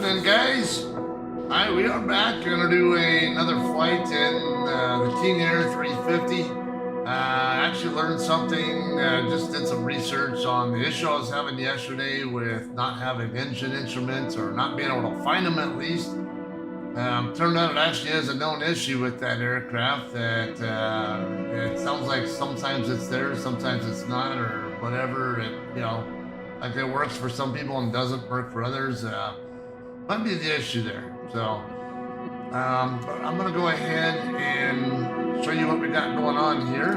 evening, guys. Alright, we are back. Gonna do another flight in the King Air 350. Actually learned something, just did some research on the issue I was having yesterday with not having engine instruments or not being able to find them at least. Turned out it actually is a known issue with that aircraft that it sounds like sometimes it's there, sometimes it's not, or whatever. Like it works for some people and doesn't work for others. Might be the issue there. So, but I'm gonna go ahead and show you what we got going on here.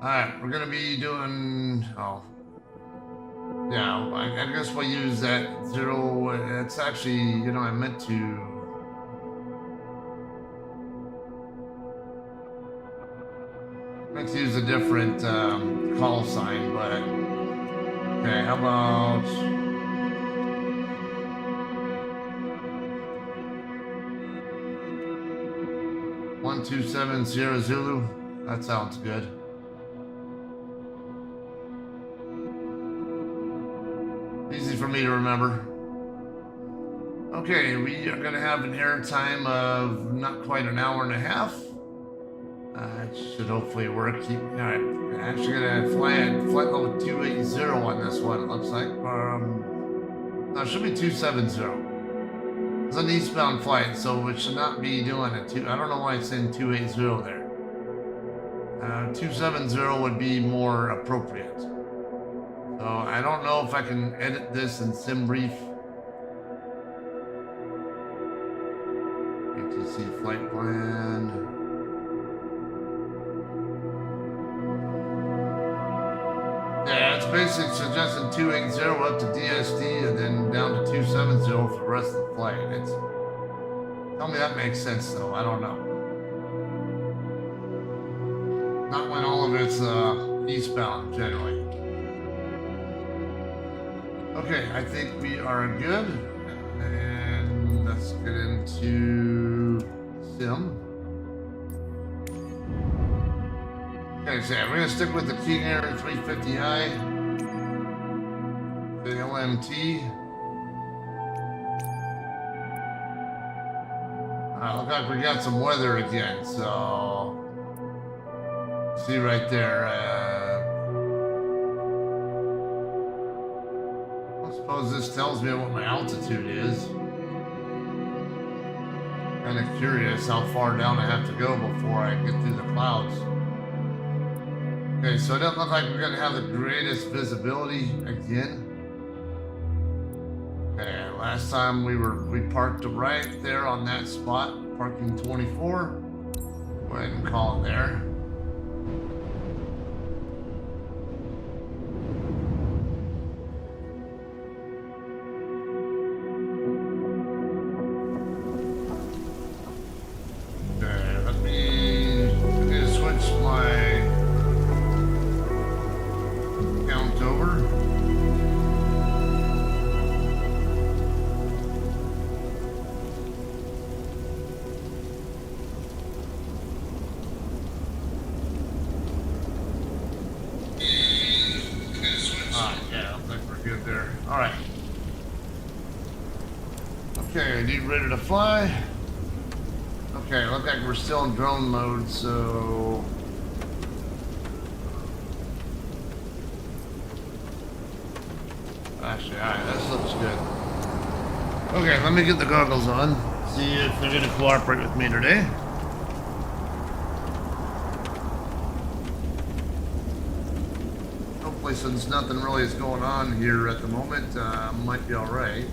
All right, we're gonna be doing, yeah, I guess we'll use that 0. It's actually, I meant to use a different call sign, but okay, how about 1270 Zulu? That sounds good. Easy for me to remember. Okay, we are going to have an air time of not quite an hour and a half. It should hopefully work. All right, I'm actually going to fly at flight level 280 on this one, it looks like. No, it should be 270. It's an eastbound flight, so it should not be doing it. I don't know why it's in 280 there. 270 would be more appropriate. So I don't know if I can edit this in SimBrief. ATC flight plan. Yeah, it's basically suggesting 280 up to DSD and then down to 270 for the rest of the flight. Tell me that makes sense though, I don't know. Not when all of it's eastbound generally. Okay, I think we are good. And let's get into Sim. Okay, so we're gonna stick with the King Air 350i, KLMT. Look like we got some weather again, so see right there. I suppose this tells me what my altitude is. Kind of curious how far down I have to go before I get through the clouds. Okay, so it doesn't look like we're going to have the greatest visibility again. Okay, last time we parked right there on that spot, parking 24. Go ahead and call it there. Okay, I need to switch my count over. Yeah, I think we're good there. All right. Okay, need ready to fly. Okay, look like we're still in drone mode, so actually, all right, this looks good. Okay, let me get the goggles on. See if they're gonna cooperate with me today. Hopefully, since nothing really is going on here at the moment, might be all right.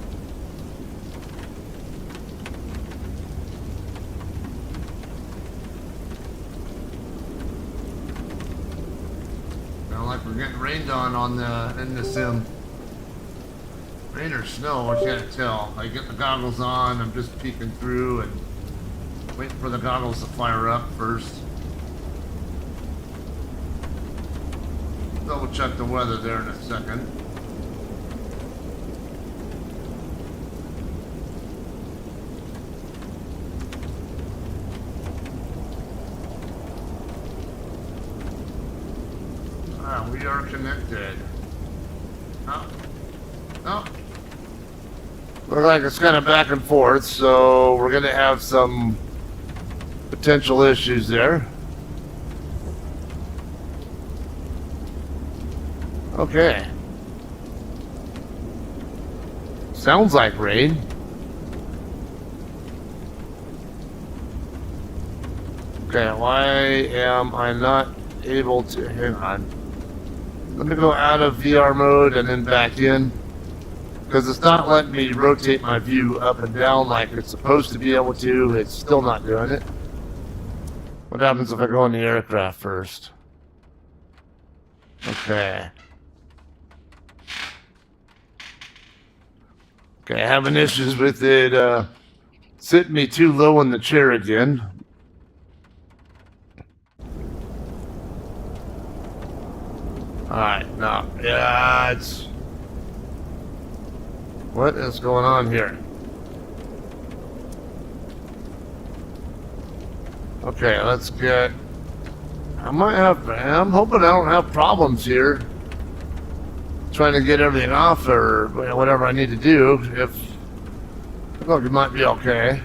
Sound like we're getting rained on in the sim. Rain or snow, I can't tell. I get the goggles on, I'm just peeking through and waiting for the goggles to fire up first. Double check the weather there in a second. We are connected. Oh. Looks like it's kind of back and forth, so we're going to have some potential issues there. Okay. Sounds like rain. Okay, why am I not able to... Hang on. Let me go out of VR mode and then back in. Because it's not letting me rotate my view up and down like it's supposed to be able to. It's still not doing it. What happens if I go in the aircraft first? Okay. Okay, having issues with it sitting me too low in the chair again. Alright, no. Yeah, it's... What is going on here? Okay, let's get... I'm hoping I don't have problems here. Trying to get everything off or whatever I need to do. I thought it might be okay.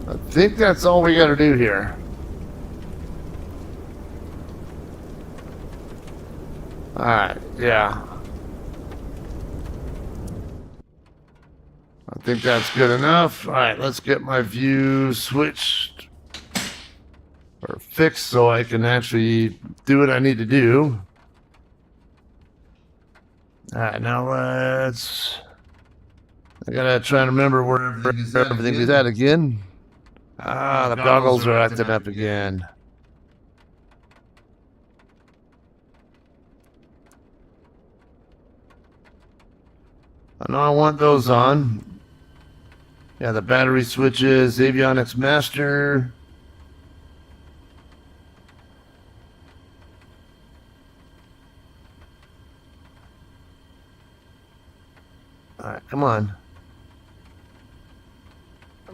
I think that's all we gotta do here. Alright, yeah. I think that's good enough. Alright, let's get my view switched or fixed so I can actually do what I need to do. Alright, now let's... I gotta try and remember where everything is at again. Ah, the goggles are acting up again. I know I want those on. Yeah, the battery switches, avionics master. Alright, come on.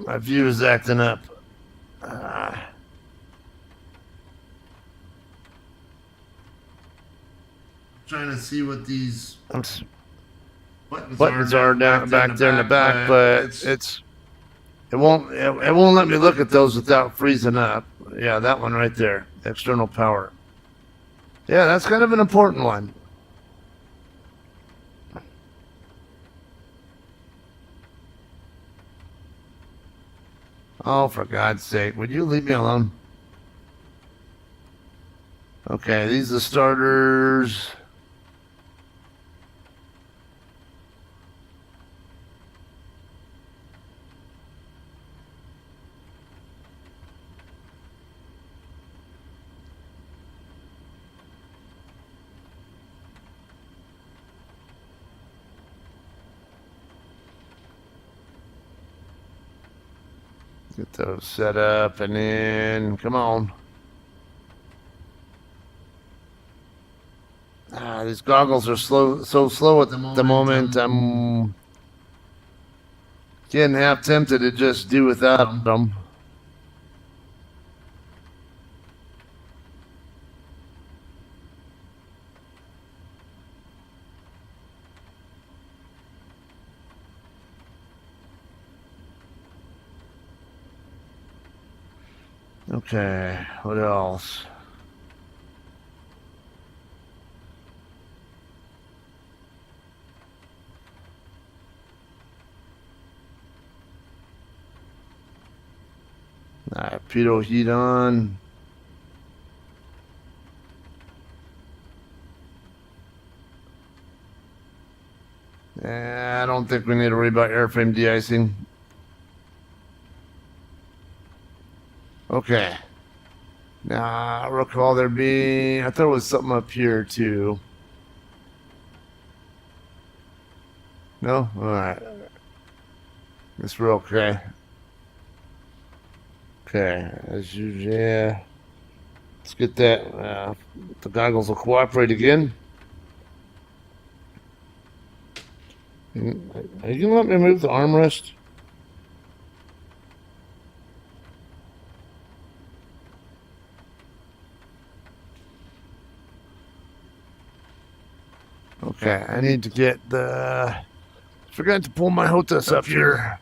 My view is acting up. Trying to see what these buttons are down back there in the back, but it won't let me look at those without freezing up. Yeah, that one right there, external power. Yeah, that's kind of an important one. Oh, for God's sake, would you leave me alone? Okay, these are the starters. Get those set up and then, come on. These goggles are so slow at the moment. I'm getting half tempted to just do without them. Okay, what else? Pitot heat on. I don't think we need to worry about airframe de-icing. Okay. Now, I recall there being... I thought there was something up here, too. No? Alright. Guess we're okay. Okay, as usual, yeah. Let's get that. The goggles will cooperate again. Are you gonna let me move the armrest? Okay, I need to get the... Forgot to pull my HOTAS up here.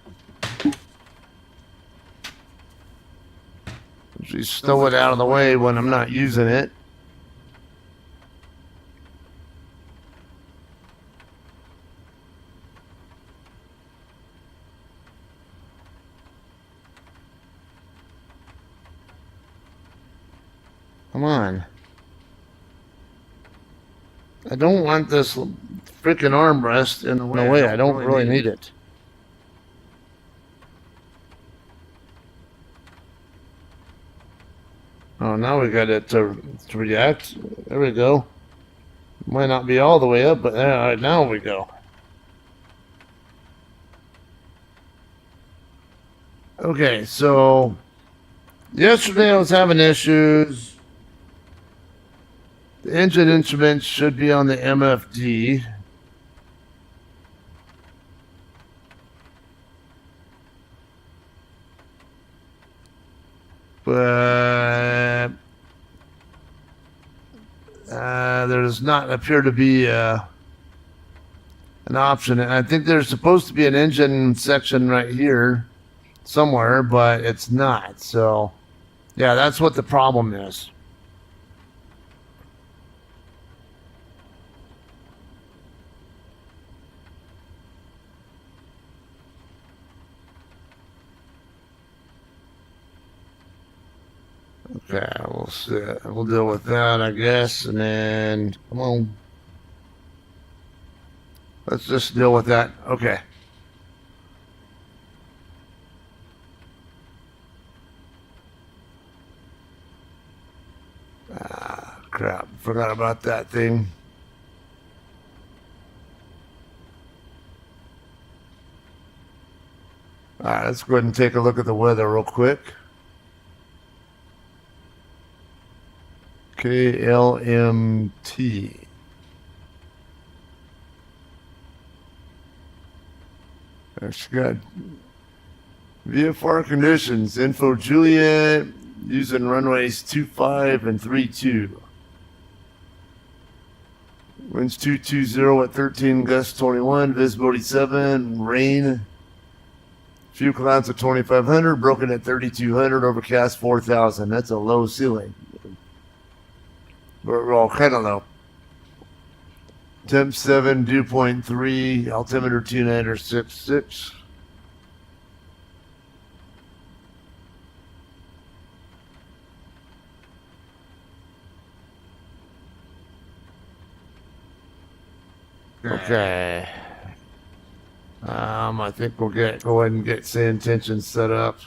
Just stow it out of the way when I'm not using it. Come on. I don't want this freaking armrest in the way. I don't really need it. Oh, now we got it to react. There we go. Might not be all the way up, but now we go. Okay, so yesterday I was having issues. The engine instruments should be on the MFD. But there does not appear to be an option. And I think there's supposed to be an engine section right here somewhere, but it's not. So, yeah, that's what the problem is. Okay, we'll deal with that, I guess, and then come on. Let's just deal with that. Okay. Ah, crap! Forgot about that thing. All right, let's go ahead and take a look at the weather real quick. KLMT. It's got VFR conditions. Info Juliet using runways 25 and 32. Winds 220 at 13, gust 21, visibility 7, rain. Few clouds at 2,500, broken at 3,200, overcast 4,000. That's a low ceiling. We're all kind of low. Temp 7, dew point 3, altimeter 2966. Okay. I think we'll go ahead and get say intention set up.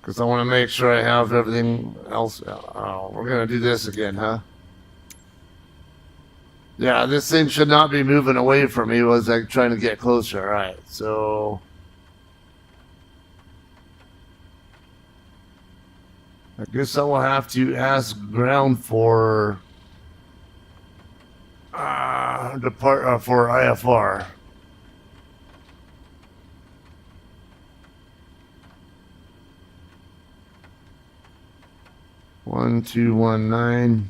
Because I want to make sure I have everything else. Oh, we're going to do this again, huh? Yeah, this thing should not be moving away from me. Was like trying to get closer. All right, so I guess I will have to ask ground for for IFR. One, 2, 1, 9.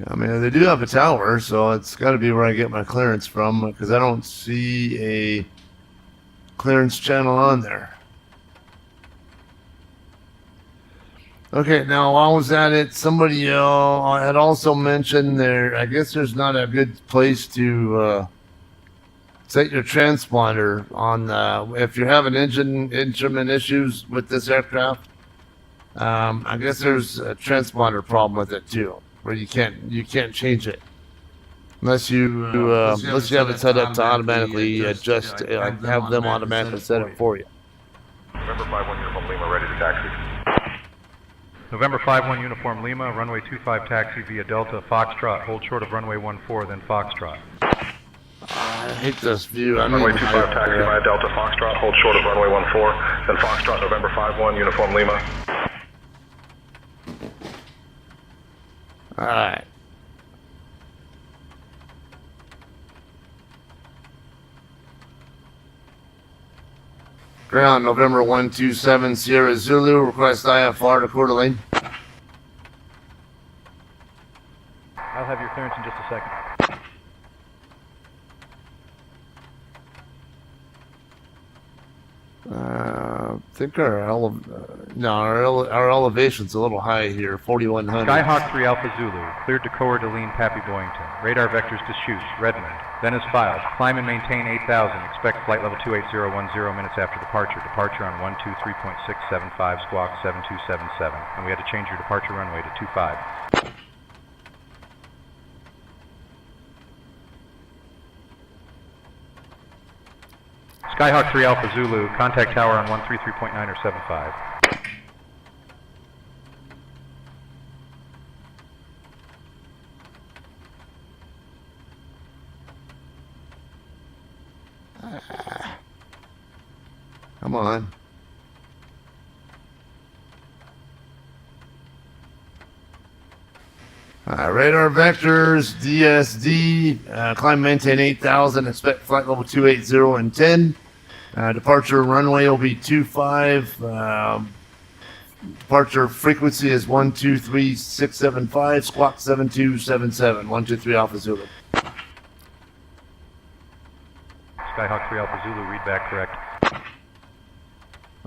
I mean, they do have a tower, so it's got to be where I get my clearance from, because I don't see a clearance channel on there. Okay, now while I was at it, somebody had also mentioned there, I guess there's not a good place to set your transponder on if you're having engine instrument issues with this aircraft. I guess there's a transponder problem with it too, where you can't change it unless you have it set up to automatically adjust, like have them automatically set it for you. November 5-1 Uniform Lima, ready to taxi. November 5-1 Uniform Lima, runway 25 taxi via Delta Foxtrot, hold short of runway 14, then Foxtrot. I hate this view. Runway 25 taxi via Delta Foxtrot, hold short of runway 14, then Foxtrot, November 5-1 Uniform Lima. Alright. Ground, November 127 Sierra Zulu, request IFR to Coeur d'Alene. I'll have your clearance in just a second. I think our elevation's a little high here, 4,100. Skyhawk 3 Alpha Zulu, cleared to Coeur d'Alene, Pappy Boyington. Radar vectors to Chute, Redmond. Then is filed. Climb and maintain 8,000. Expect flight level 28010 minutes after departure. Departure on 123.675, squawk 7277. And we had to change your departure runway to 25. Skyhawk 3 Alpha Zulu, contact tower on 133.9 or 75. Come on. Radar vectors, DSD, climb maintain 8,000, expect flight level 280 and 10. Departure runway will be 25. Departure frequency is 123.675, squawk 7277, 123 Alpha Zulu. Skyhawk 3 Alpha Zulu, read back correct.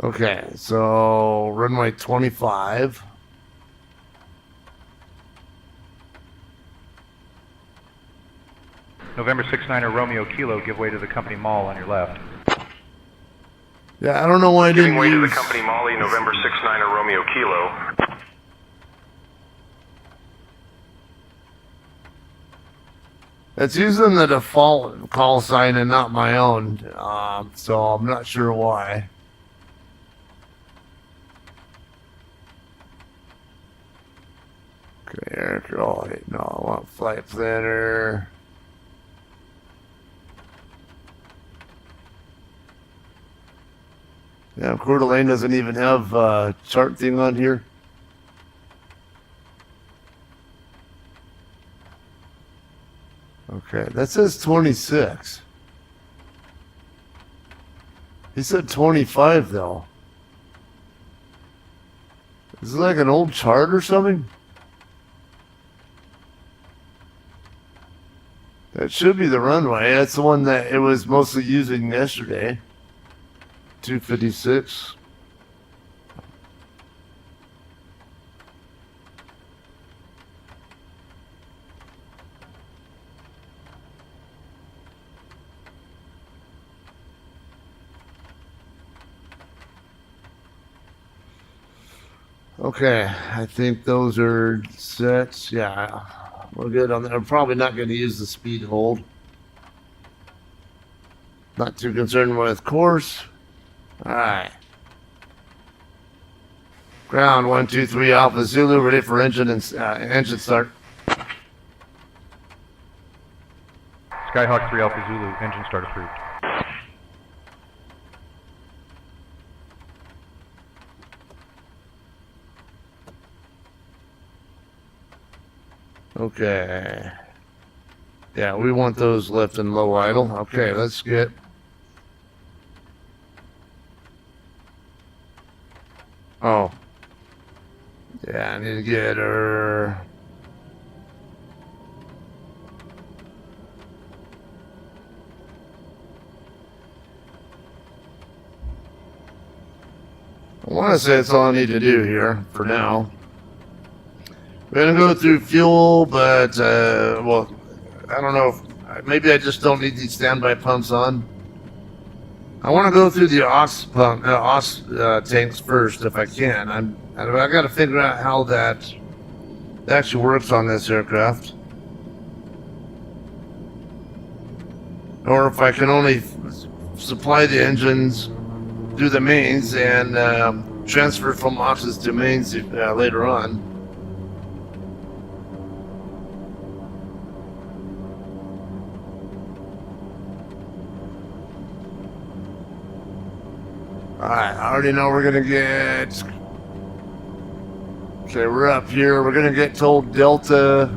Okay, so runway 25. November 69er Romeo Kilo, give way to the company mall on your left. Yeah, I don't know why I didn't Giving way to the use... company Molly, November 69er Romeo Kilo. It's using the default call sign and not my own, so I'm not sure why. Okay, Eric, oh, wait, no, I want flight planner. Yeah, Coeur d'Alene doesn't even have a chart thing on here. Okay, that says 26. He said 25 though. Is it like an old chart or something? That should be the runway. That's the one that it was mostly using yesterday. 256. Okay, I think those are sets. Yeah, we're good on that. I'm probably not going to use the speed hold. Not too concerned with course. All right. Ground 123 Alpha Zulu, ready for engine and engine start. Skyhawk 3 Alpha Zulu, engine start approved. Okay. Yeah, we want those left and low idle. Okay, let's get... Oh. Yeah, I need to get her... I want to say that's all I need to do here for now. We're going to go through fuel, but, well, I don't know if, maybe I just don't need these standby pumps on. I want to go through the aux tanks first if I can. I got to figure out how that actually works on this aircraft. Or if I can only supply the engines through the mains and transfer from auxes to mains later on. Alright, I already know we're gonna get... Okay, we're up here. We're gonna get told Delta,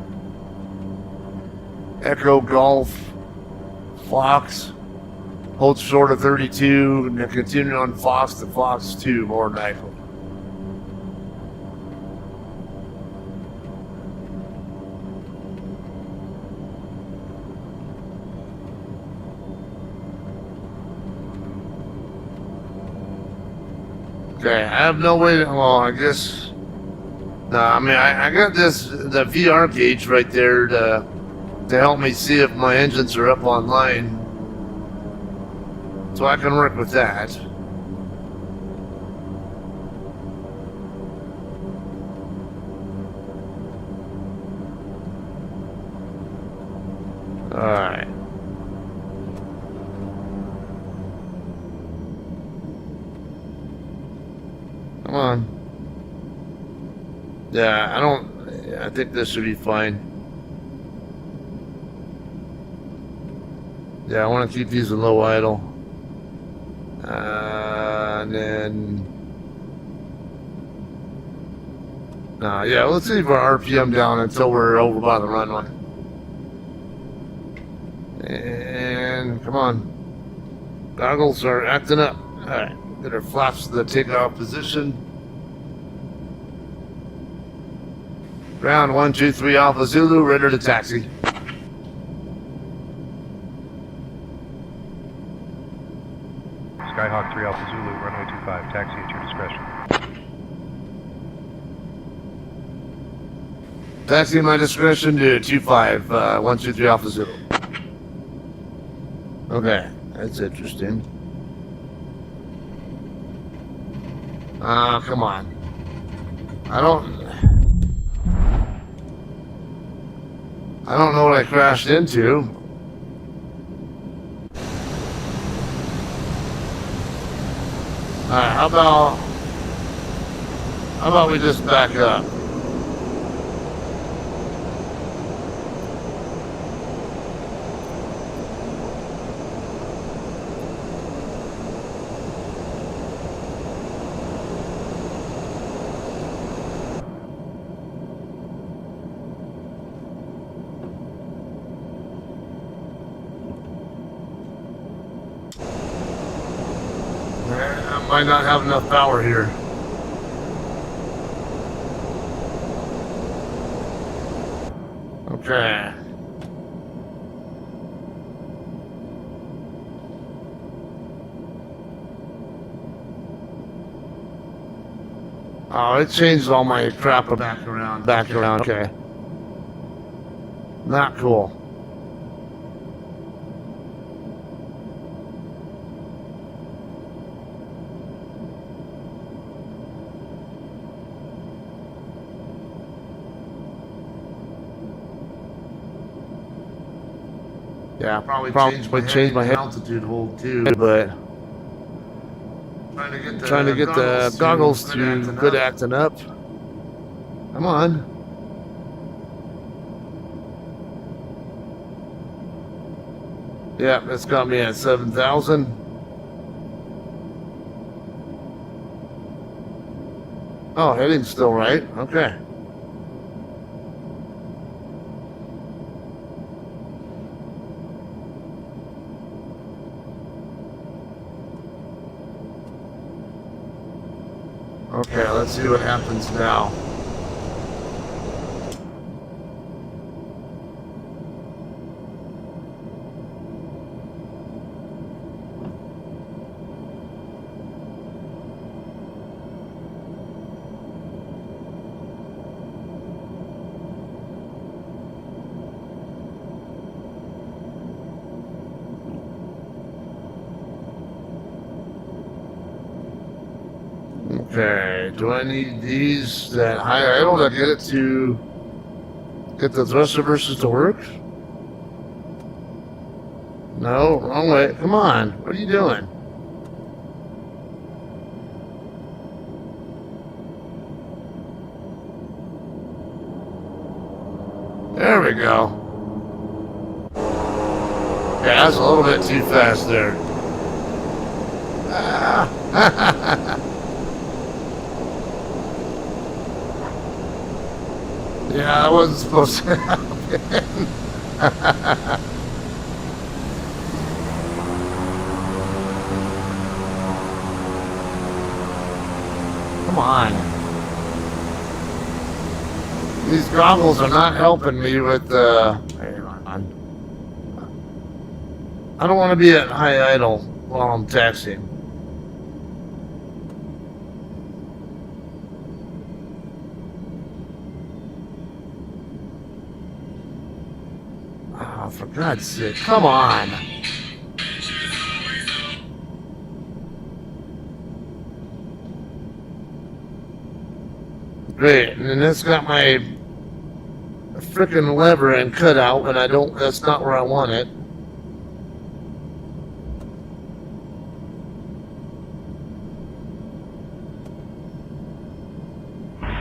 Echo, Golf, Fox. Hold short of 32 and then continue on Fox to Fox 2 more than likely. Okay, I have no way to, well, I guess, no, I mean, I got the VR gauge right there to help me see if my engines are up online. So I can work with that. Alright. Come on. Yeah, I think this should be fine. Yeah, I want to keep these in low idle. And then... yeah, let's leave our RPM down until we're over by the runway. And, come on. Goggles are acting up. Alright, get our flaps to the takeoff position. Ground 123 Alpha Zulu, ready to taxi. Skyhawk 3 Alpha Zulu, runway 25, taxi at your discretion. Taxi at my discretion to 25, 123 Alpha Zulu. Okay, that's interesting. Come on. I don't know what I crashed into. Alright, how about we just back up? I might not have enough power here. Okay. Oh, it changed all my crap back around. Okay. Not cool. Yeah, probably change my altitude hold too, but trying to get the goggles to quit acting up. Come on. Yeah, it's got me at 7,000. Oh, heading's still right. Okay. Okay, let's see what happens now. Okay, do I need these that high idle to get it to get the thrust reversers to work? No, wrong way. Come on, what are you doing? There we go. Yeah, that's a little bit too fast there. Yeah, that wasn't supposed to happen. Come on. These goggles are not helping me with the... Hang on. I don't want to be at high idle while I'm taxiing. Oh, for God's sake, come on. Great, and then it's got my frickin' lever and cut out, and I don't, that's not where I want it.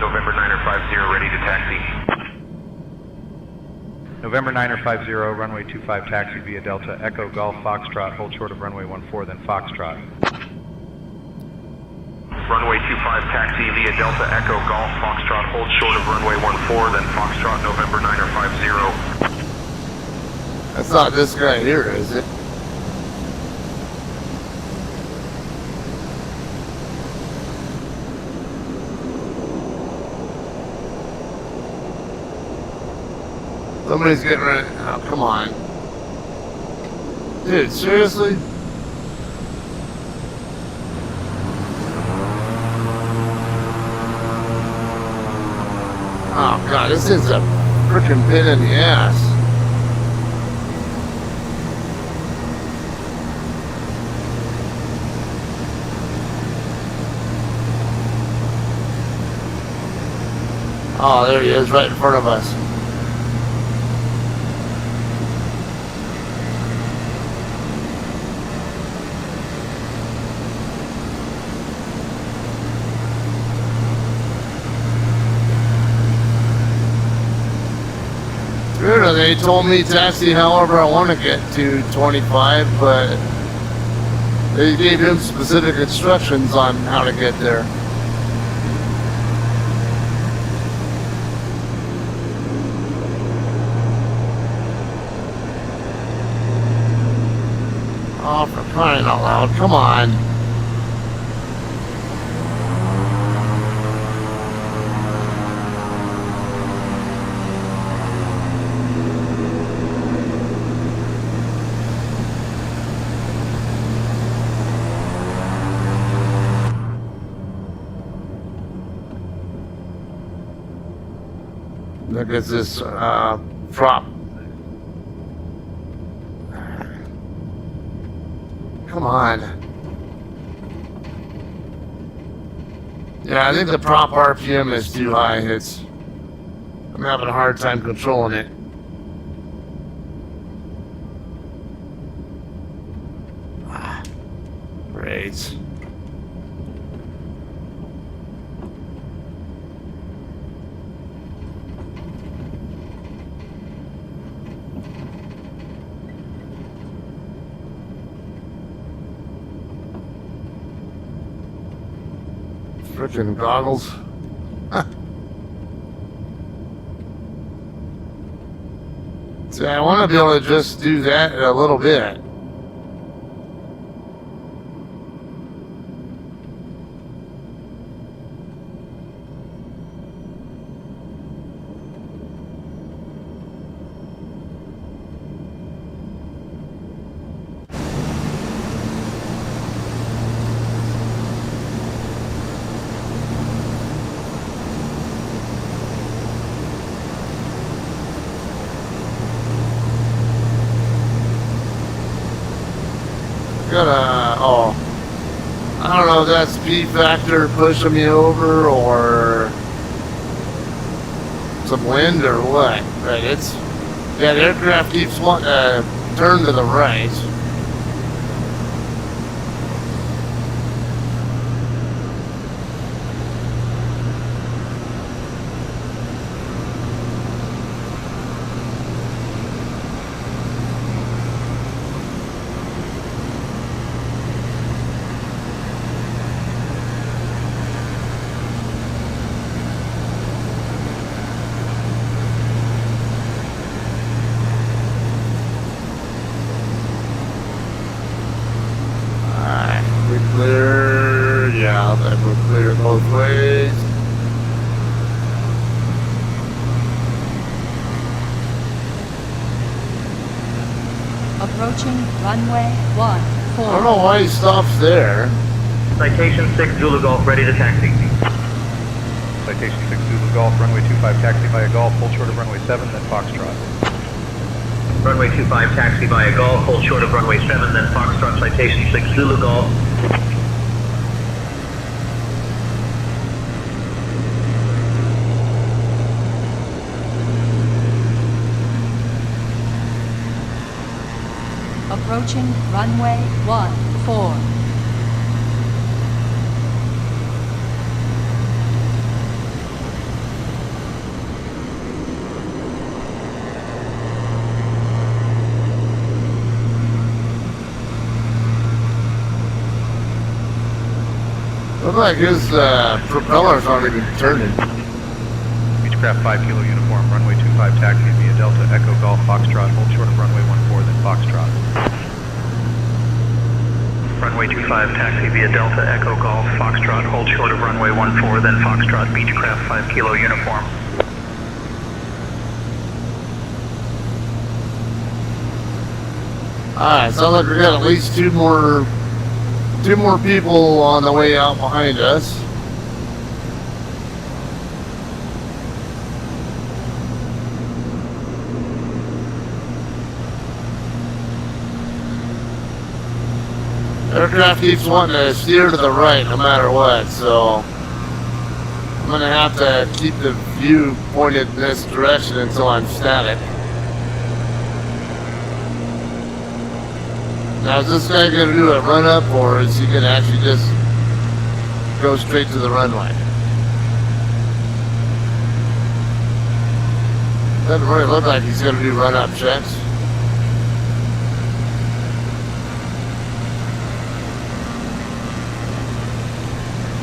November 950, ready to taxi. November 950, runway 25 taxi via Delta, Echo Golf Foxtrot, hold short of runway 14, then Foxtrot. Runway 25 taxi via Delta, Echo Golf Foxtrot, hold short of runway 14, then Foxtrot, November 950. That's not this guy here, is it? Somebody's getting ready. Oh, come on. Dude, seriously? Oh, God, this is a freaking pain in the ass. Oh, there he is, right in front of us. They told me taxi however I want to get to 25, but they gave him specific instructions on how to get there. Oh, for crying out loud, come on. Look at this prop. Come on. Yeah, I think the prop RPM is too high. I'm having a hard time controlling it. Great. Frickin' goggles. Huh. See, I want to be able to just do that a little bit. I don't know if that's P factor pushing me over or some wind or what, but the aircraft keeps wanting to turn to the right. Then we're clear both ways. Approaching runway 14. I don't know why he stops there. Citation 6 Zulu Golf, ready to taxi. Citation 6 Zulu Golf, runway 25, taxi via Golf, hold short of runway 7, then Foxtrot. Runway 25, taxi via Golf, hold short of runway 7, then Foxtrot, citation 6 Zulu Golf. Approaching runway 14. Looks like his propellers aren't even turning. Beechcraft 5 Kilo Uniform, runway 25, taxi via Delta Echo Golf Foxtrot, hold short of runway 14, then Foxtrot. Runway 25, taxi via Delta Echo Golf Foxtrot, hold short of runway 14, then Foxtrot, Beechcraft 5 Kilo Uniform. Alright, sounds like we got at least two more people on the way out behind us. Aircraft keeps wanting to steer to the right no matter what, so I'm gonna have to keep the view pointed in this direction until I'm static. Now, is this guy gonna do a run up, or is he gonna actually just go straight to the runway? Doesn't really look like he's gonna do run up checks.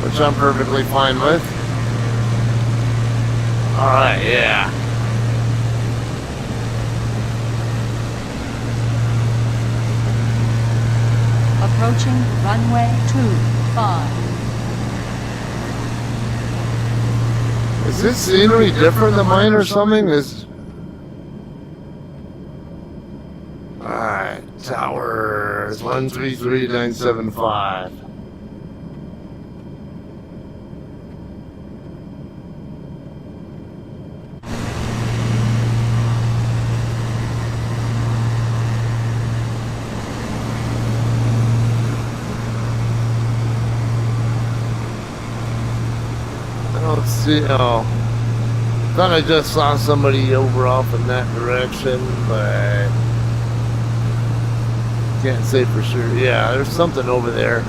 Which I'm perfectly fine with. Alright, yeah. Approaching runway 25. Is this scenery different than mine or something? Alright, tower is 133975. Let's see. Oh, thought I just saw somebody over off in that direction, but can't say for sure. Yeah, there's something over there.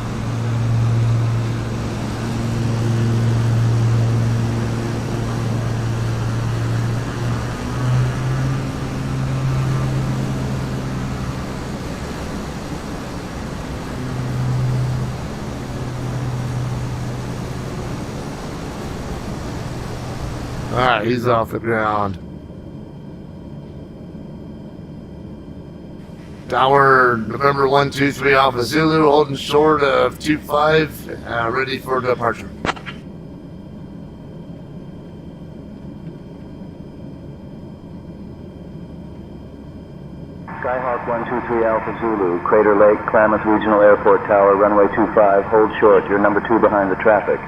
Alright, he's off the ground. Tower November 123 Alpha Zulu, holding short of 25, ready for departure. Skyhawk 123 Alpha Zulu, Crater Lake, Klamath Regional Airport Tower, runway 25, hold short, you're number 2 behind the traffic.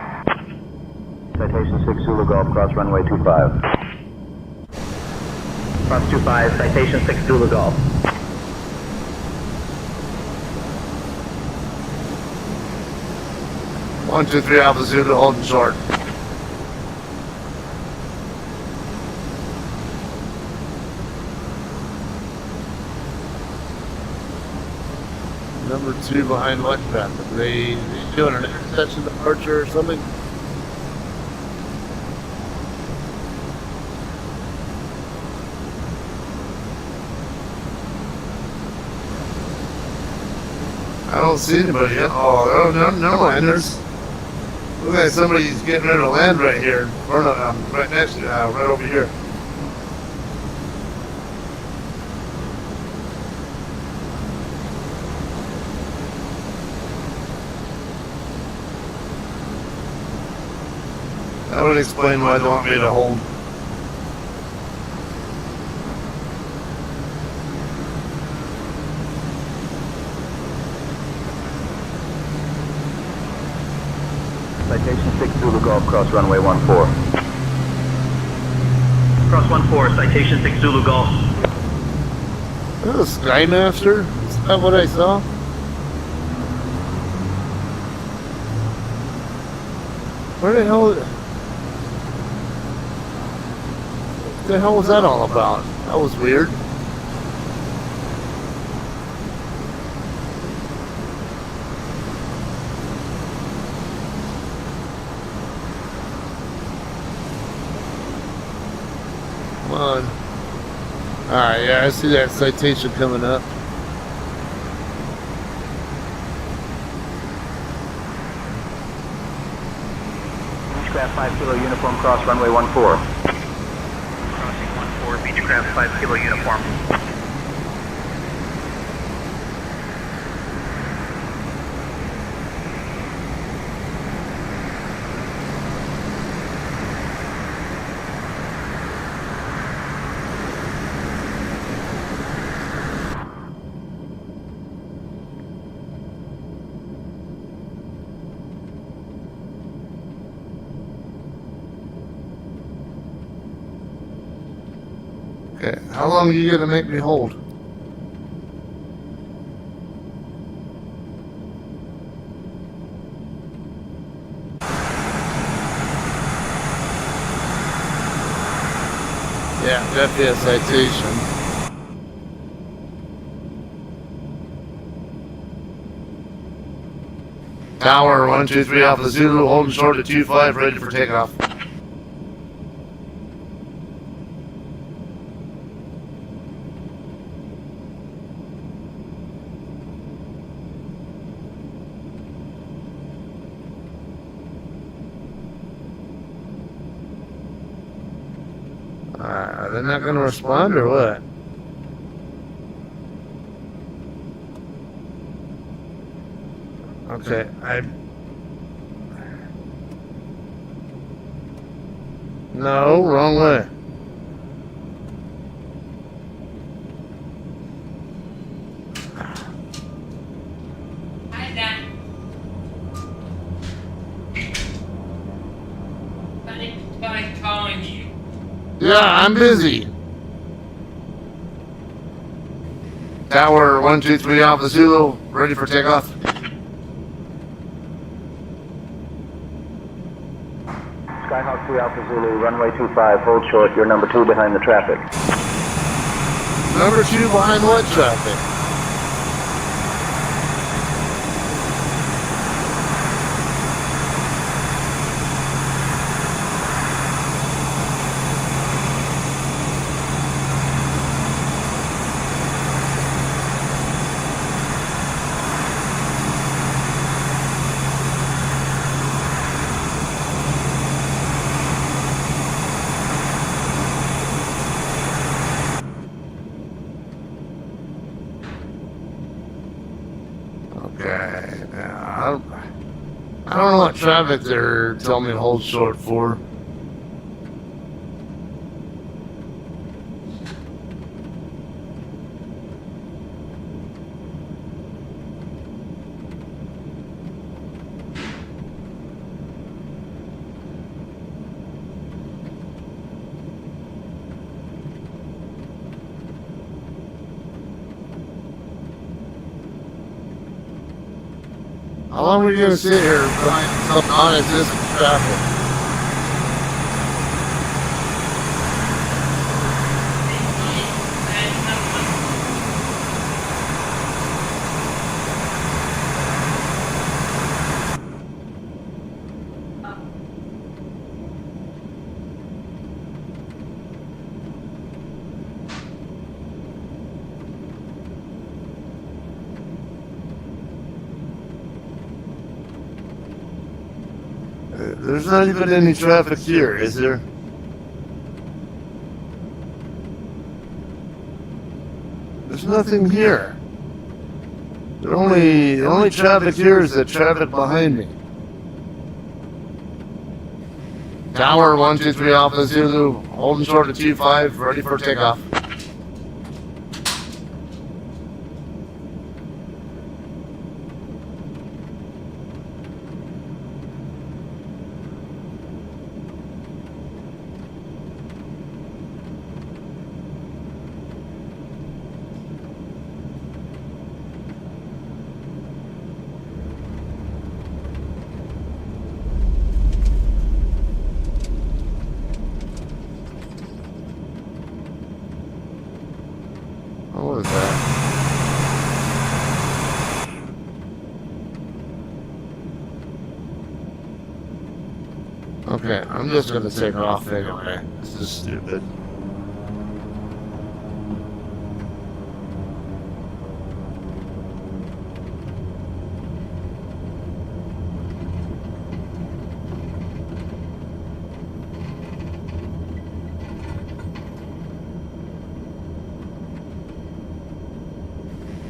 Citation 6 Zulu Golf, cross runway 25. Cross 25, citation 6 Zulu Golf. One, two, three Alpha Zulu, holding short. Number 2 behind what traffic? They doing an intersection departure or something? I don't see anybody yet. Oh, no landers. Looks like somebody's getting ready to land right here. Or no, right next to right over here. That would explain why they want me to hold. Citation 6 Zulu Golf, cross runway 14. Cross 14, citation 6 Zulu Golf. Is that a Skymaster? Is that what I saw? Where the hell? What the hell was that all about? That was weird. Come on. Alright, yeah, I see that citation coming up. Beechcraft 5 Kilo uniform, cross runway 14. Crossing 14, Beechcraft 5 Kilo uniform. Okay, how long are you gonna make me hold? Yeah, definitely a citation. Tower 123 Alpha Zulu, holding short at 25, ready for takeoff. They're not gonna respond or what? Okay, No, wrong way. Hi, Dad. Somebody's calling you. Yeah, I'm busy. Tower 123 Alpha Zulu, ready for takeoff. Skyhawk 3 Alpha Zulu, runway 25, hold short, you're number 2 behind the traffic. Number 2 behind what traffic? Okay, now, I don't know what traffic they're telling me to hold short for. How long are we gonna sit here behind some non-existent traffic? There's not even any traffic here, is there? There's nothing here. The only traffic here is the traffic behind me. Tower 123 Alpha Zulu, holding short of 25, ready for takeoff. What was that? Okay, I'm just gonna take off anyway. This is stupid.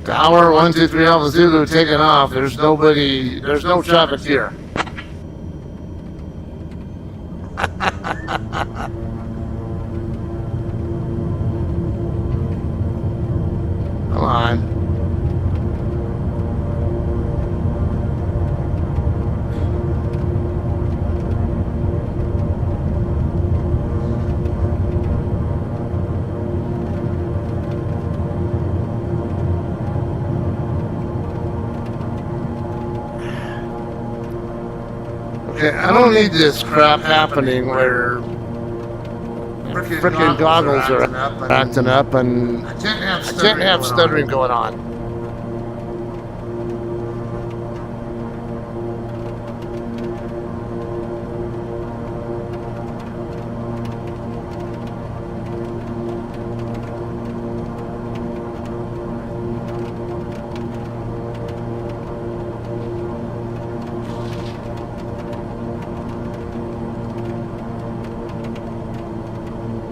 Tower 123 Alpha Zulu taking off. There's no traffic here. Come on. Okay, I don't need this crap happening where frickin' goggles are acting up and I can't have stuttering going on.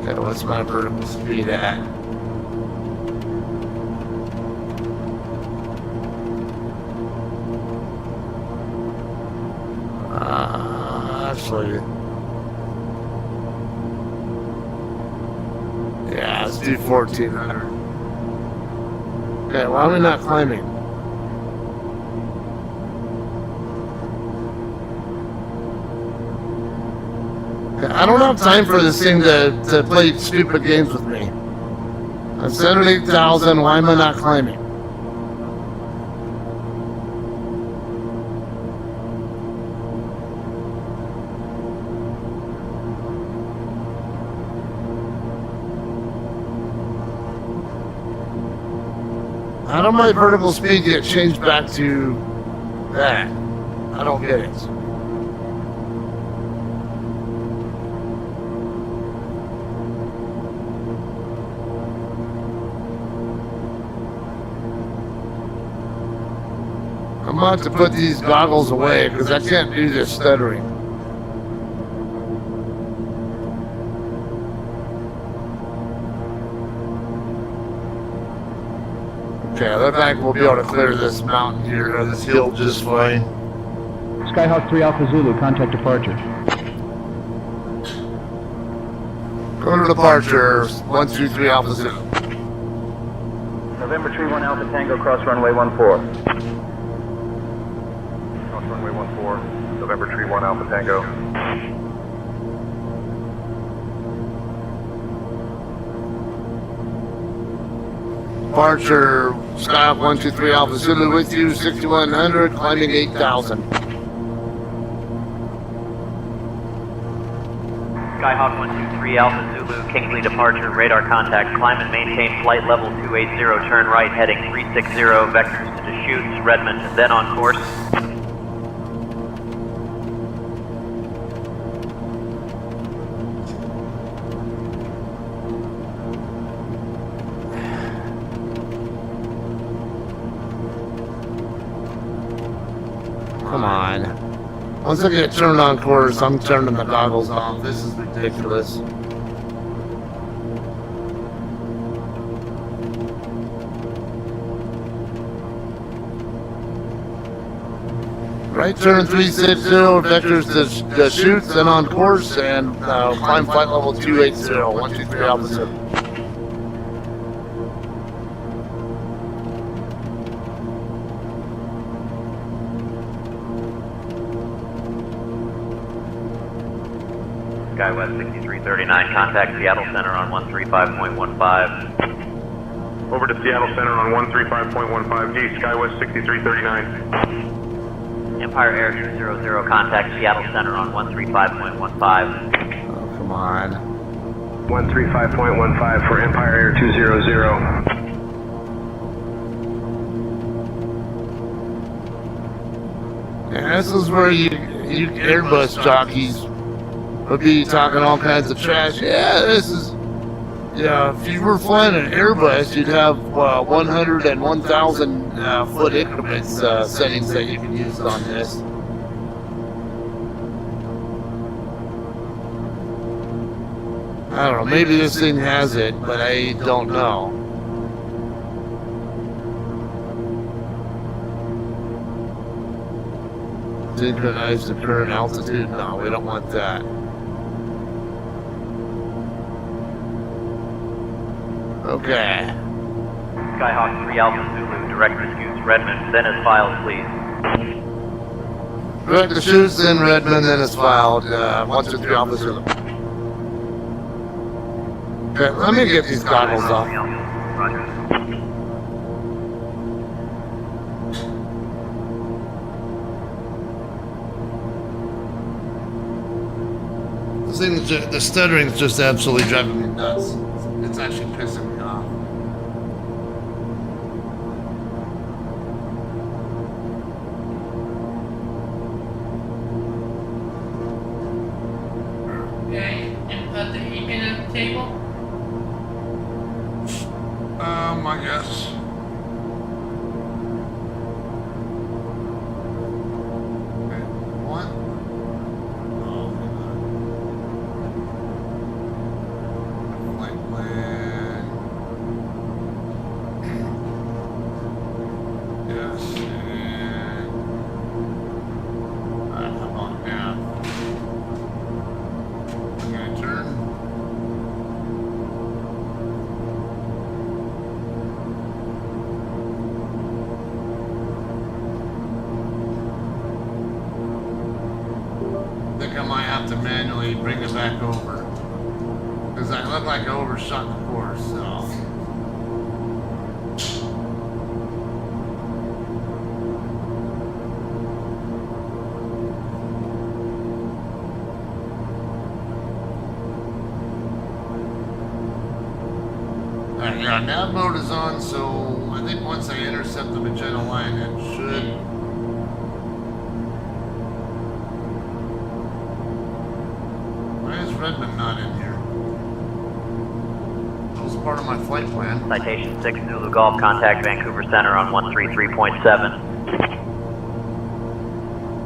Okay, what's my vertical speed at? Actually, yeah, let's do 1400. Okay, why are we not climbing? I don't have time for this thing to play stupid games with me. I'm 78,000, why am I not climbing? How did my vertical speed get changed back to that? I don't get it. I'm about to put these goggles away because I can't do this stuttering. Okay, I look like we'll be able to clear this mountain here, or this hill just fine. Skyhawk 3 Alpha Zulu, contact departure. Go to departure, 123 Alpha Zulu. November 31 Alpha Tango, cross runway 14. Cross runway 14, November 31 Alpha Tango. Departure, Skyhawk 123 Alpha Zulu with you, 6100, climbing 8,000. Skyhawk 123 Alpha Zulu, Kingsley departure, radar contact, climb and maintain flight level 280, turn right heading 360, vectors to Deschutes, Redmond, and then on course. Come on. Once I get turned on course, I'm turning the goggles off. This is ridiculous. Right turn 360, vectors to chutes, then on course, and climb flight level 280, 123 Alpha Zulu. SkyWest 6339, contact Seattle Center on 135.15. Over to Seattle Center on 135.15G, SkyWest 6339. Empire Air 200, contact Seattle Center on 135.15. Oh, come on. 135.15 for Empire Air 200. Yeah, this is where you Airbus jockeys would be talking all kinds of trash. Yeah, this is. Yeah, if you were flying an Airbus, you'd have 100 and 1,000 foot increments settings that you can use on this. I don't know, maybe this thing has it, but I don't know. Synchronize the current altitude? No, we don't want that. Okay. Skyhawk 3 Alpha Zulu, direct pursuits Redmond, then as filed, please. Direct the chutes, then Redmond, then it's filed. 123 Alpha Zulu. Okay, let me get these goggles off. Roger. This thing, the stuttering's just absolutely driving me nuts. It's actually pissing me off. Okay, and put the heaping on the table. I guess. Okay, one. Oh, flight plan. Yes, and how about now? Okay, turn. I think I might have to manually bring it back over. Because I look like I overshot the course, so. Alright, yeah, nav mode is on, so I think once I intercept the magenta line, it should. Why is Redmond not in here? That was part of my flight plan. Citation 6 Zulu Golf, contact Vancouver Center on 133.7.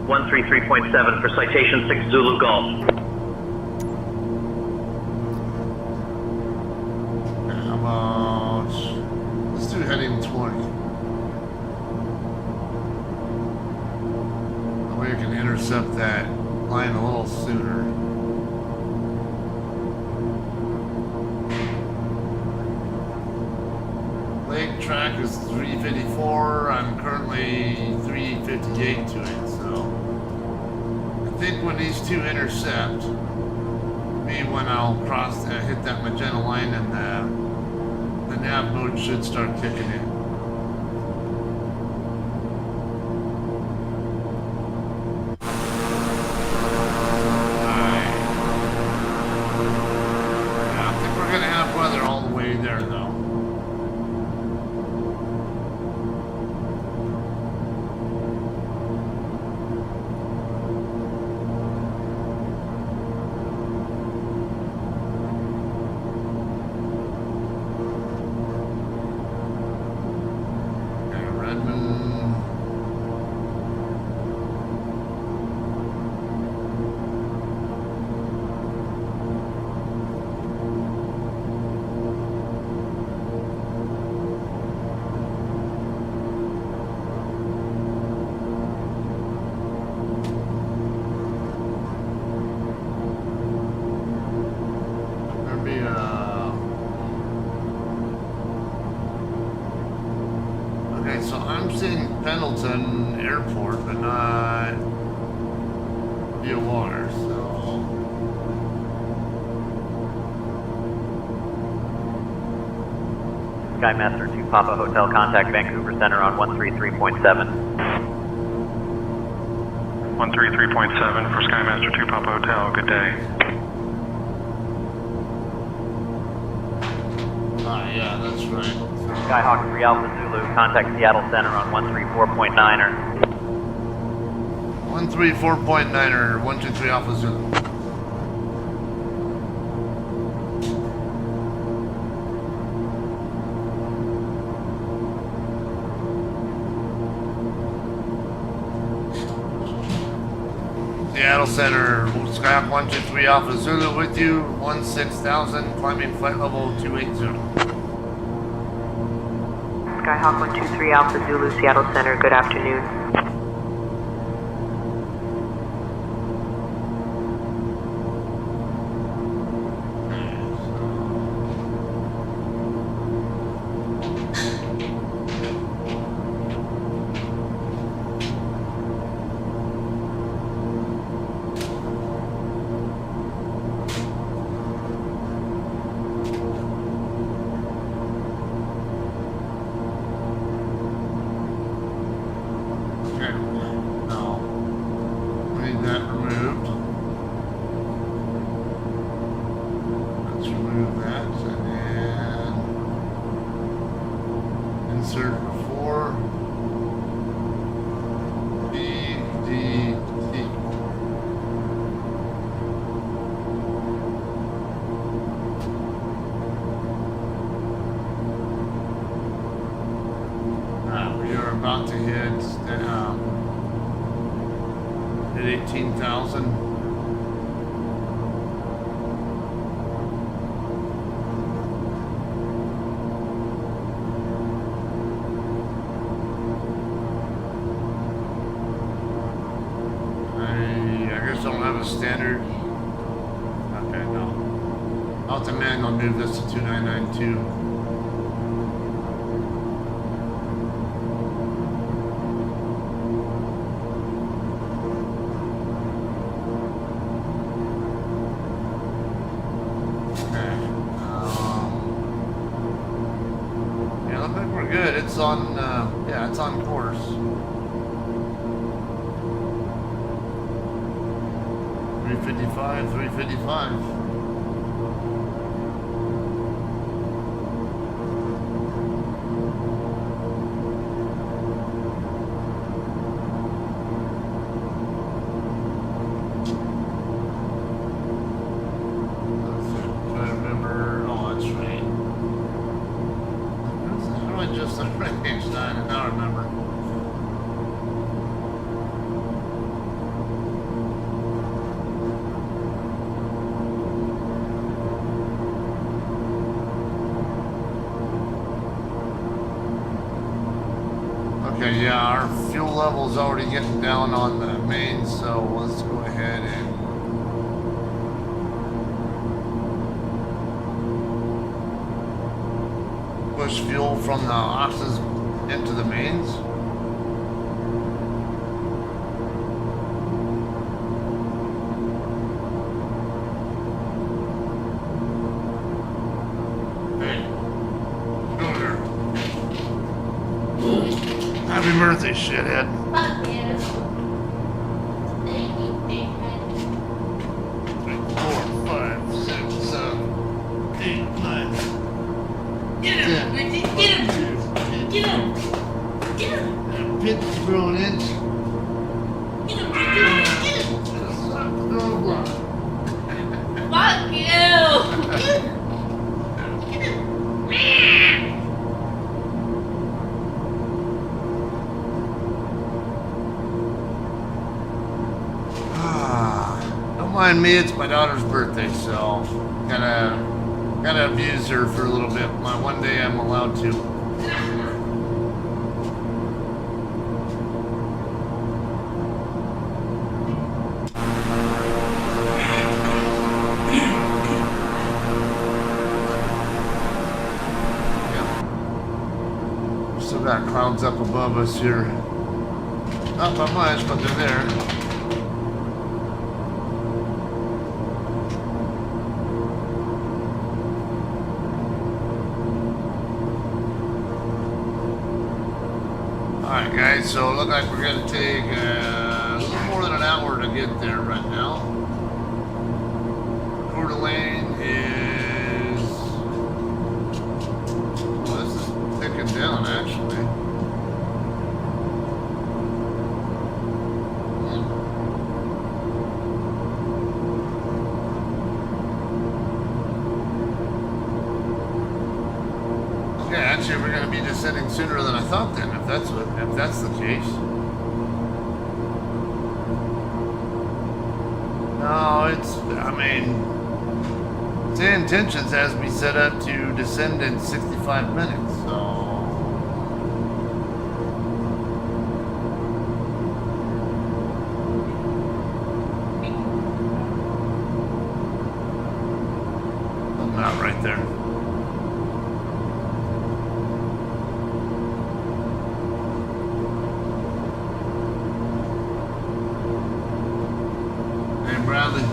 133.7 for Citation 6 Zulu Golf. How about, let's do heading 20. That way we can intercept that line a little sooner. Lake track is 354. I'm currently 358 to it, so I think when these two intercept, maybe when I'll cross, hit that magenta line, and the nav mode should start kicking in. Alright. Yeah, I don't think we're gonna have weather all the way there, though. I'm seeing Pendleton Airport, but not DOR, so. Skymaster 2 Papa Hotel, contact Vancouver Center on 133.7. 133.7 for Skymaster 2 Papa Hotel. Good day. Ah, yeah, that's right. Skyhawk 3 Alpha Zulu, contact Seattle Center on 134.9er. 134.9er, 123 Alpha Zulu. Seattle Center, Skyhawk 123 Alpha Zulu with you, 16,000, climbing flight level 280. Skyhawk 123 Alpha Zulu, Seattle Center, good afternoon. About to hit 18,000. I guess I don't have a standard. Okay, no. I'll demand I'll move this to 2992. It's on, yeah, it's on course. $355, $355. Okay, yeah, our fuel level is already getting down on the main, so let's go ahead and push fuel from the oxes into the mains. Happy birthday, shithead. Fuck you. 3, 4, 5, 6, 7, 8, 9. Get him, Richie, get him. Get him. Get him. Pit thrown in. Get him, Richie, get him. Fuck you. Get him. Don't mind me, it's my daughter's birthday, so gotta abuse her for a little bit. My one day I'm allowed to. got clouds up above us here. Not by much, but they're there. Alright guys, so it looks like we're going to take a little more than an hour to get there right now. Coeur d'Alene is... well, this is thickened down actually. Okay, actually we're going to be descending sooner than I thought then, if that's the case. No, the intentions has me set up to descend in 65 minutes, so... I'm out right there. Bradley, I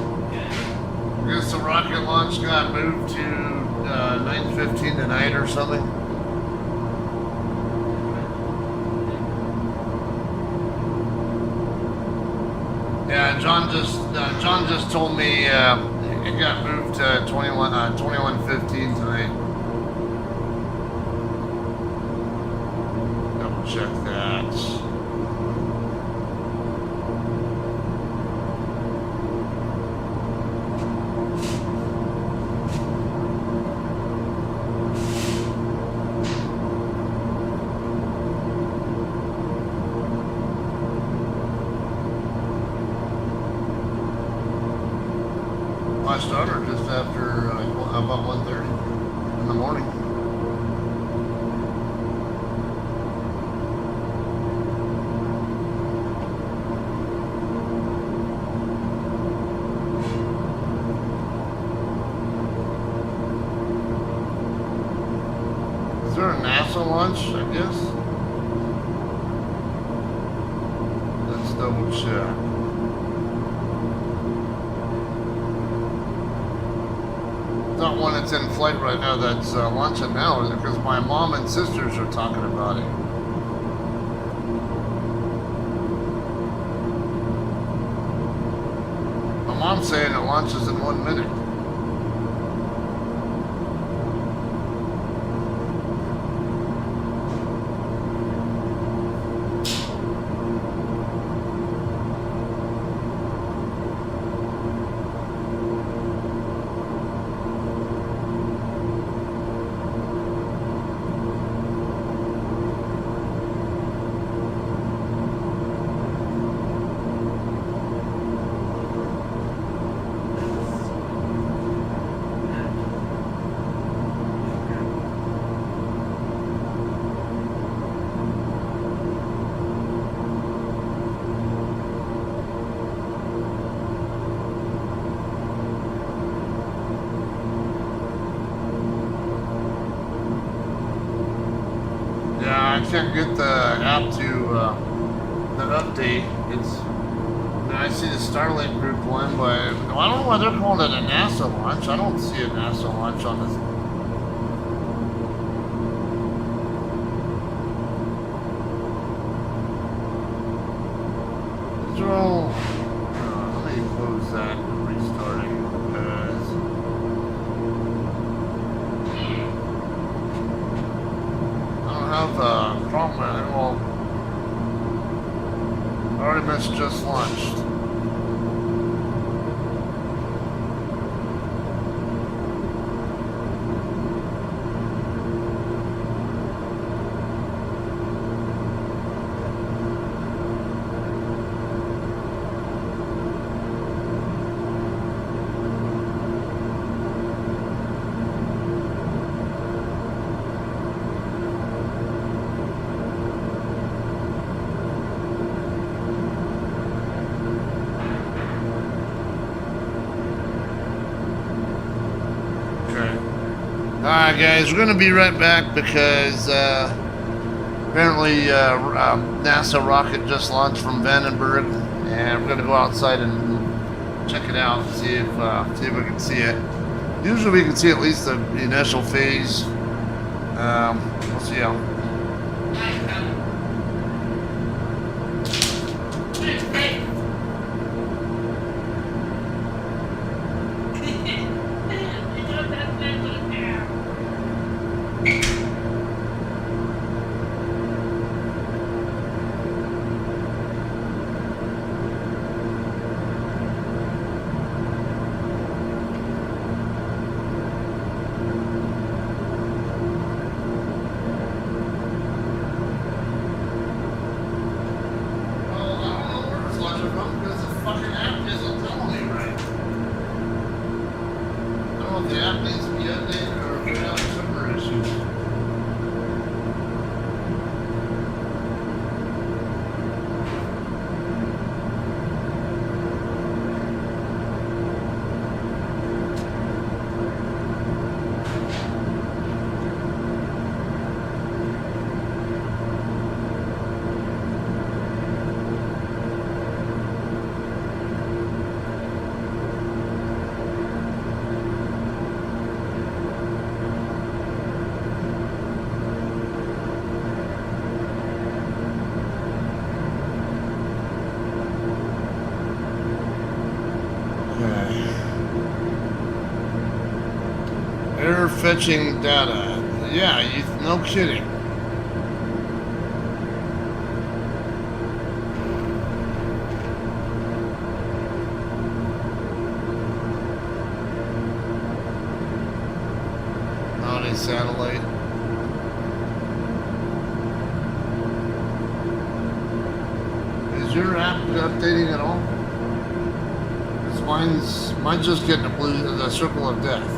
guess the rocket launch got moved to 9:15 tonight or something. Yeah, John just told me it got moved to 21:15 tonight. Double check that. I started just after about 1:30 in the morning. Is there a NASA launch, I guess? Let's double check. Not one that's in flight right now that's launching now, because my mom and sisters are talking about it. My mom's saying it launches in 1 minute. I can't get the app to the update. I see the Starlink group one, but I don't know why they're calling it a NASA launch. I don't see a NASA launch on this. Let me close that and restart it because have problem with it. Well, Artemis just launched. Alright guys, we're going to be right back because Apparently, NASA rocket just launched from Vandenberg, and we're gonna go outside and check it out, see if we can see it. Usually, we can see at least the initial phase. We'll see how. Error fetching data. Yeah, no kidding. Not a satellite. Is your app updating at all? Because mine's just getting the circle of death.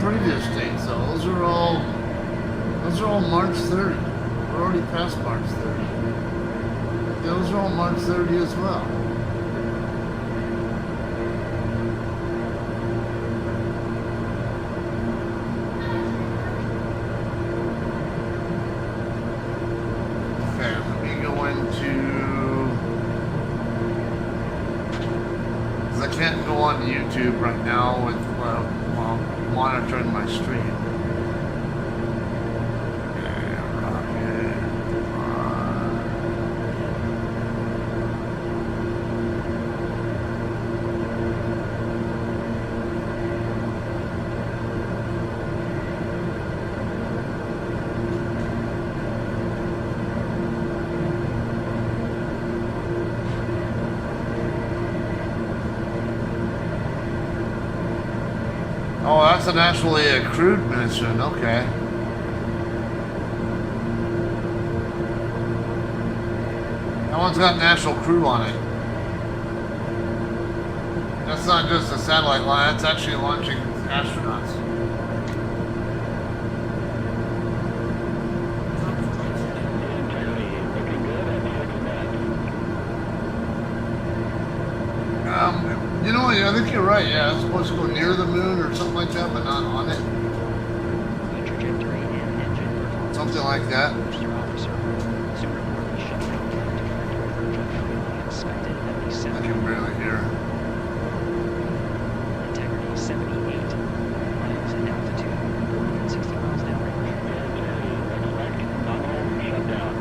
Previous dates though, those are all March 30. We're already past March 30. Those are all March 30 as well. Okay, let me go into, because I can't go on YouTube right now with monitoring my stream. Oh, that's actually a crewed mission. Okay. That one's got national crew on it. That's not just a satellite line. That's actually launching astronauts. You know what? I think you're right. Yeah, it's supposed to go near the moon or something like that, but not on it. Something like that. I can barely hear. Integrity 78. Miles in altitude. 60 miles downrange. Expect nominal shutdown.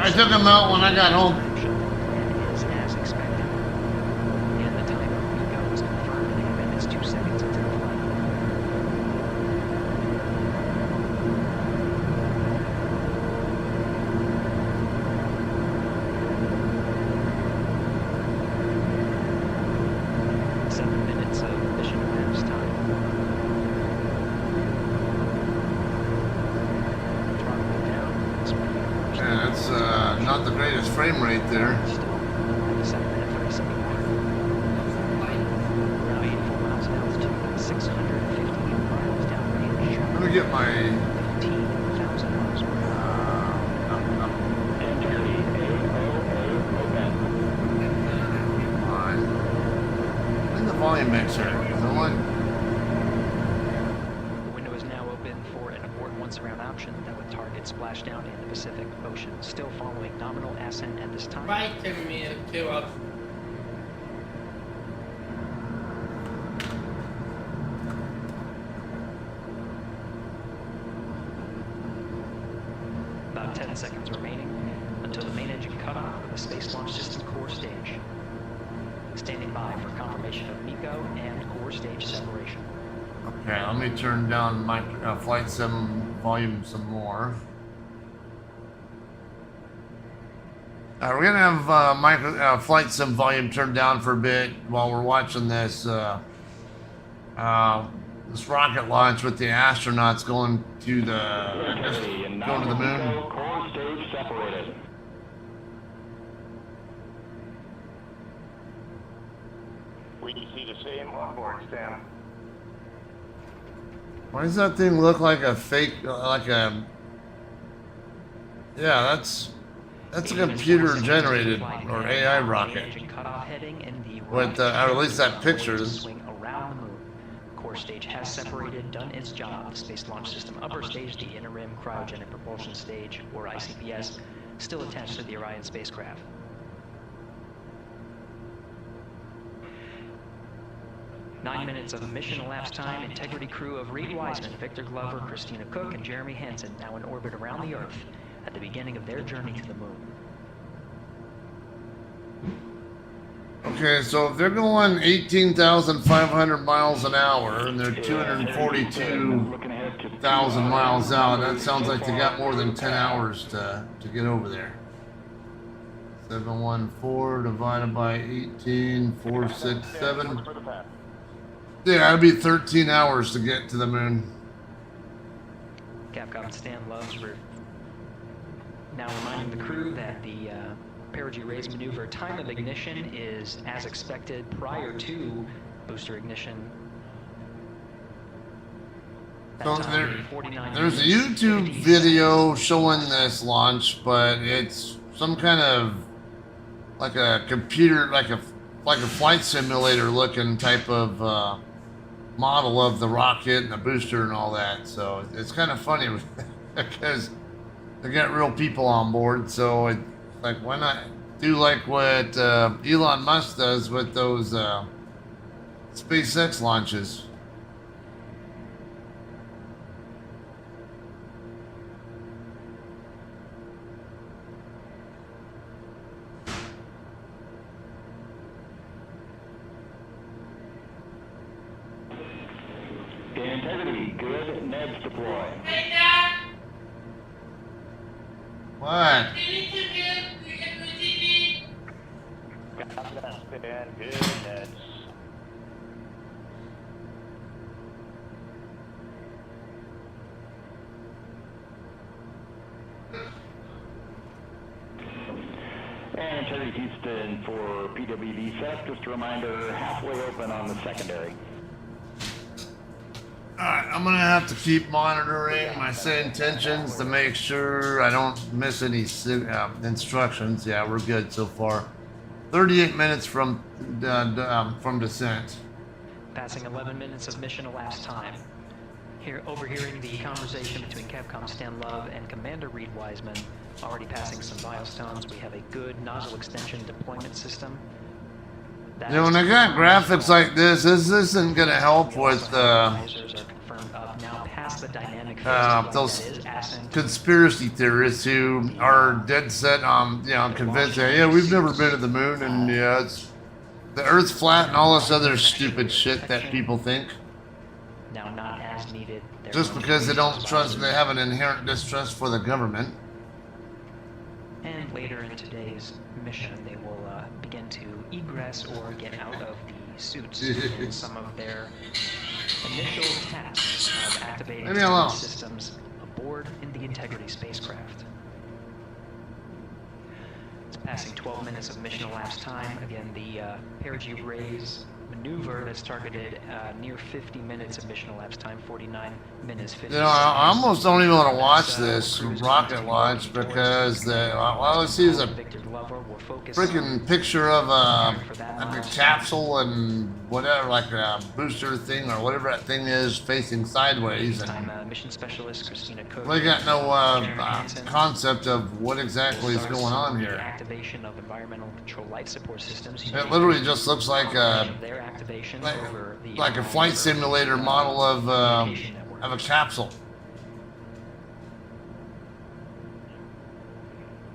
I took him out when I got home. Is as expected. And the timer window was confirmed in 8 minutes 2 seconds into the flight. Seven minutes of mission awareness time. frame rate there. Still 7 minute 37 now 84 miles an altitude, 650 miles downrange. I'm gonna get my 15,000 miles per hour. In the volume mixer. The one. The window is now open for an abort once around option that would target splashdown in the Pacific Ocean. Still following nominal ascent at this time. Right to me, two up. About 10 seconds remaining until the main engine cutoff of the Space Launch System core stage. Standing by for confirmation of MECO and core stage separation. Okay, let me turn down my flight sim volume some more. We're gonna have flight sim volume turned down for a bit while we're watching this this rocket launch with the astronauts going to the moon. Core stage separated. We see the same onboard, Stan. Why does that thing look like a fake, like a... Yeah, that's a computer generated or AI rocket. With, or at least that picture is... Around the moon. Core stage has separated, done its job. The Space Launch System upper stage, the interim cryogenic propulsion stage, or ICPS, still attached to the Orion spacecraft. Nine minutes of mission elapsed time. Integrity crew of Reed Wiseman, Victor Glover, Christina Cook, and Jeremy Hansen now in orbit around the Earth at the beginning of their journey to the moon. Okay, so if they're going 18,500 miles an hour and they're 242,000 miles out, that sounds like they got more than 10 hours to get over there. 714 divided by 18, 467. Yeah, that'd be 13 hours to get to the moon. Capcom Stan Loves now reminding the crew that the perigee raise maneuver time of ignition is as expected prior to booster ignition. So there's a YouTube video showing this launch, but it's some kind of like a computer, like a flight simulator looking type of model of the rocket and the booster and all that. So it's kind of funny because they got real people on board. So it's like, why not do like what Elon Musk does with those SpaceX launches? Integrity, good. Ned's deploy. Hey, Dad! What? You need to get the TV. Got that spin. Good, Ned's. And Integrity Houston for PWD set. Just a reminder, halfway open on the secondary. Alright, I'm gonna have to keep monitoring my intentions to make sure I don't miss any instructions. Yeah, we're good so far. 38 minutes from descent. Passing 11 minutes of mission elapsed time. Here, overhearing the conversation between Capcom Stan Love and Commander Reed Wiseman, already passing some milestones. We have a good nozzle extension deployment system. You know, when I got graphics like this isn't gonna help with those conspiracy theorists who are dead set on, convinced that, yeah, we've never been to the moon, and yeah, it's the Earth's flat and all this other stupid shit that people think. Now not as needed. Just because they don't trust, they have an inherent distrust for the government. And later in today's mission, they will begin to egress or get out of the suits in some of their initial tasks of activating systems aboard in the Integrity spacecraft. passing 12 minutes of mission elapsed time. Again, the parachute raise maneuver that's targeted near 50 minutes of mission elapsed time, 49 minutes, 50 You know, I almost don't even want to watch this rocket launch because all I see is a freaking picture of like a capsule and whatever, like a booster thing or whatever that thing is facing sideways. And mission specialist Christina Cook. they got no concept of what exactly is going on here. Activation of environmental control life support systems. It literally just looks like a flight simulator model of a capsule.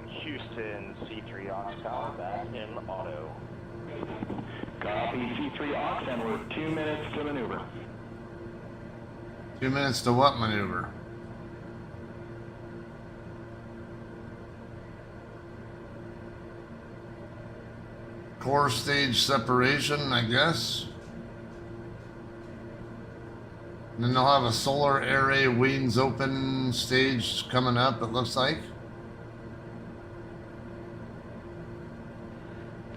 Houston, C3 Ox Tower, back in auto. Copy, C3 Ox, and we're 2 minutes to maneuver. 2 minutes to what maneuver? Core stage separation, I guess. And then they'll have a solar array wings open stage coming up, it looks like.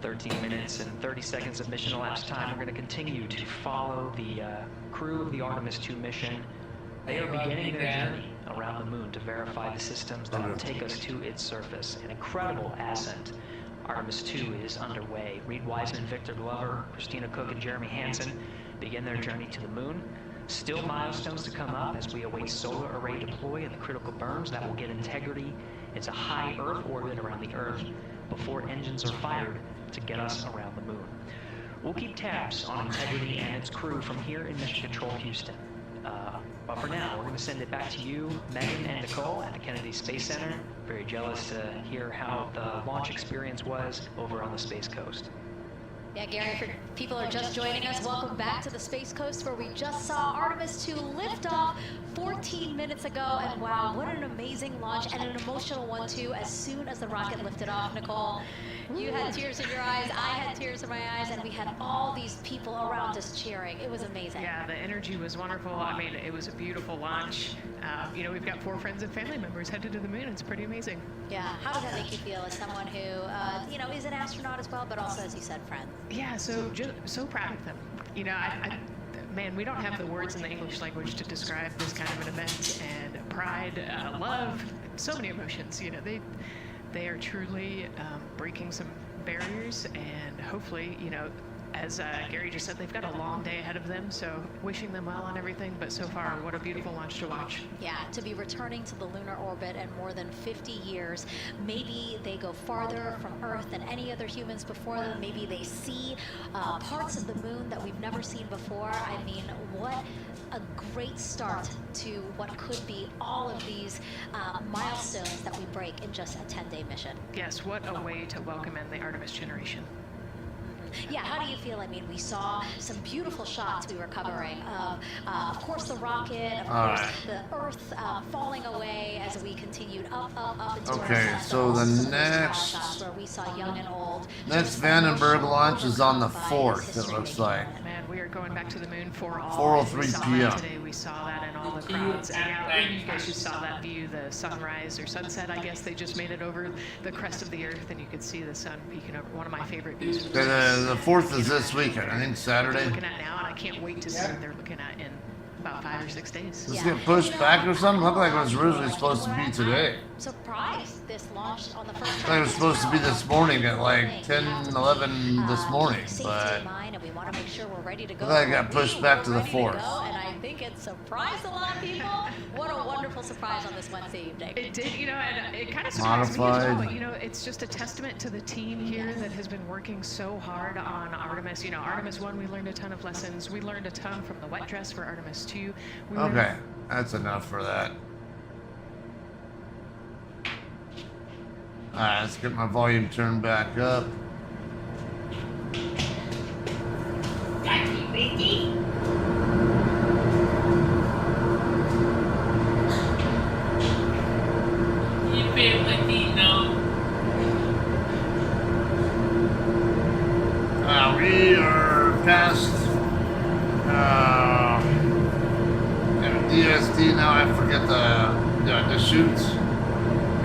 13 minutes and 30 seconds of mission elapsed time. We're going to continue to follow the crew of the Artemis 2 mission. They are beginning their journey around the moon to verify the systems that will take us to its surface. An incredible ascent. Artemis 2 is underway. Reed Wiseman, Victor Glover, Christina Cook, and Jeremy Hansen begin their journey to the moon. Still milestones to come up as we await solar array deploy and the critical burns that will get integrity into high Earth orbit around the Earth before engines are fired to get us around the moon. We'll keep tabs on integrity and its crew from here in Mission Control Houston. But for now, we're going to send it back to you, Megan and Nicole at the Kennedy Space Center. Very jealous to hear how the launch experience was over on the Space Coast. Yeah, Gary, for people who are just joining us, welcome back to the Space Coast where we just saw Artemis 2 lift off 14 minutes ago. And wow, what an amazing launch and an emotional one too. As soon as the rocket lifted off, Nicole, you had tears in your eyes, I had tears in my eyes, and we had all these people around us cheering. It was amazing. Yeah, the energy was wonderful. I mean, it was a beautiful launch. You know, we've got 4 friends and family members headed to the moon. It's pretty amazing. Yeah, how does that make you feel as someone who, you know, is an astronaut as well, but also, as you said, friends? Yeah, so proud of them. You know, man, we don't have the words in the English language to describe this kind of an event, and pride, love, so many emotions. You know, they are truly breaking some barriers, and hopefully, you know, as Gary just said, they've got a long day ahead of them, so wishing them well on everything, but so far, what a beautiful launch to watch. Yeah, to be returning to the lunar orbit in more than 50 years. Maybe they go farther from Earth than any other humans before them. Maybe they see parts of the moon that we've never seen before. I mean, what a great start to what could be all of these milestones that we break in just a 10-day mission. Yes, what a way to welcome in the Artemis generation. Yeah, how do you feel? I mean, we saw some beautiful shots we were covering of course, the rocket, of course, the Earth falling away as we continued up into okay, our so the next shots where we saw young and old. next Vandenberg launch is on the 4th, it looks like. Man, we are going back to the moon for all. 4:03 p.m. Today we saw that in all the crowds. And you guys just saw that view, the sunrise or sunset, I guess. They just made it over the crest of the Earth, and you could see the sun peeking over. One of my favorite views. The 4th is this weekend, I think Saturday. Looking at now, and I can't wait to see what they're looking at in about 5 or 6 days. Does it get pushed back or something? Looked like it was originally supposed to be today. Surprised this launched on the first. I thought it was supposed to be this morning at like 10, 11 this morning, but and we want to make sure we're ready to go. I thought it got pushed back to the 4th. And I think it surprised a lot of people. What a wonderful surprise on this Wednesday evening. It did, you know, and it kind of surprised me as well. Modified. You know, it's just a testament to the team here that has been working so hard on Artemis. You know, Artemis 1, we learned a ton of lessons. We learned a ton from the wet dress for Artemis 2. Okay, that's enough for that. Alright, let's get my volume turned back up. Got you, Ricky. You feel Latino. We are past DSD now. I forget the shoots,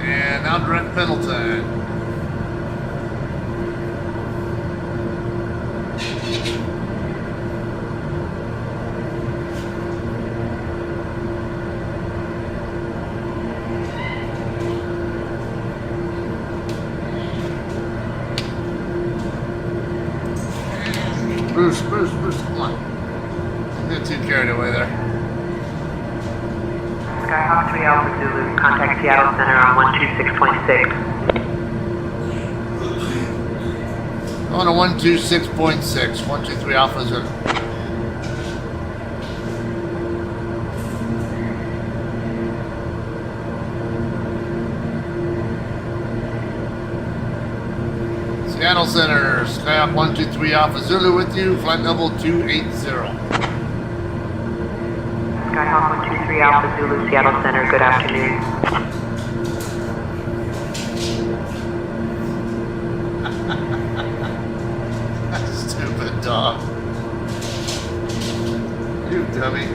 and now direct Pendleton. Bruce, come on. Don't get too carried away there. Skyhawk 3 Alpha Zulu, contact Seattle Center on 126.6. On a 126.6, 123 Alpha Zulu. Seattle Center, Skyhawk 123 Alpha Zulu with you, flight level 280. Skyhawk 123 Alpha Zulu, Seattle Center, good afternoon. Stupid dog. You dummy.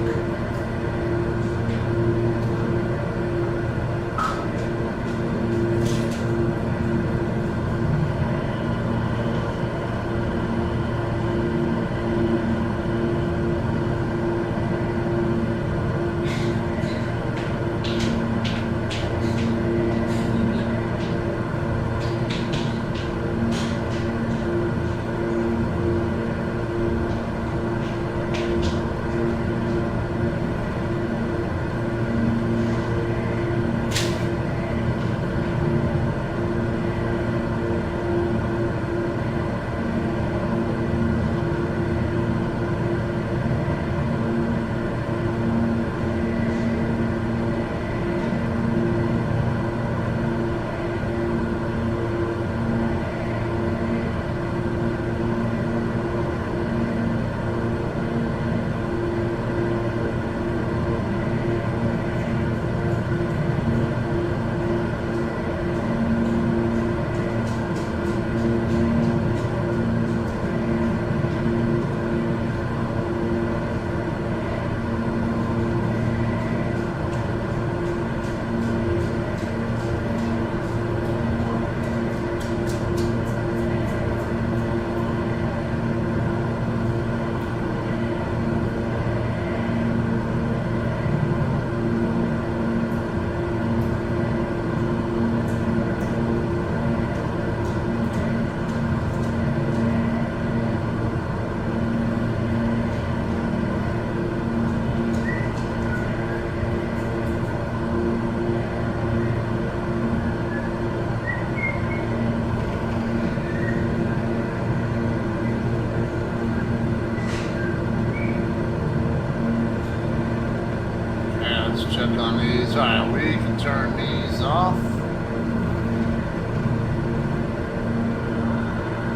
Check on these. Alright, we can turn these off.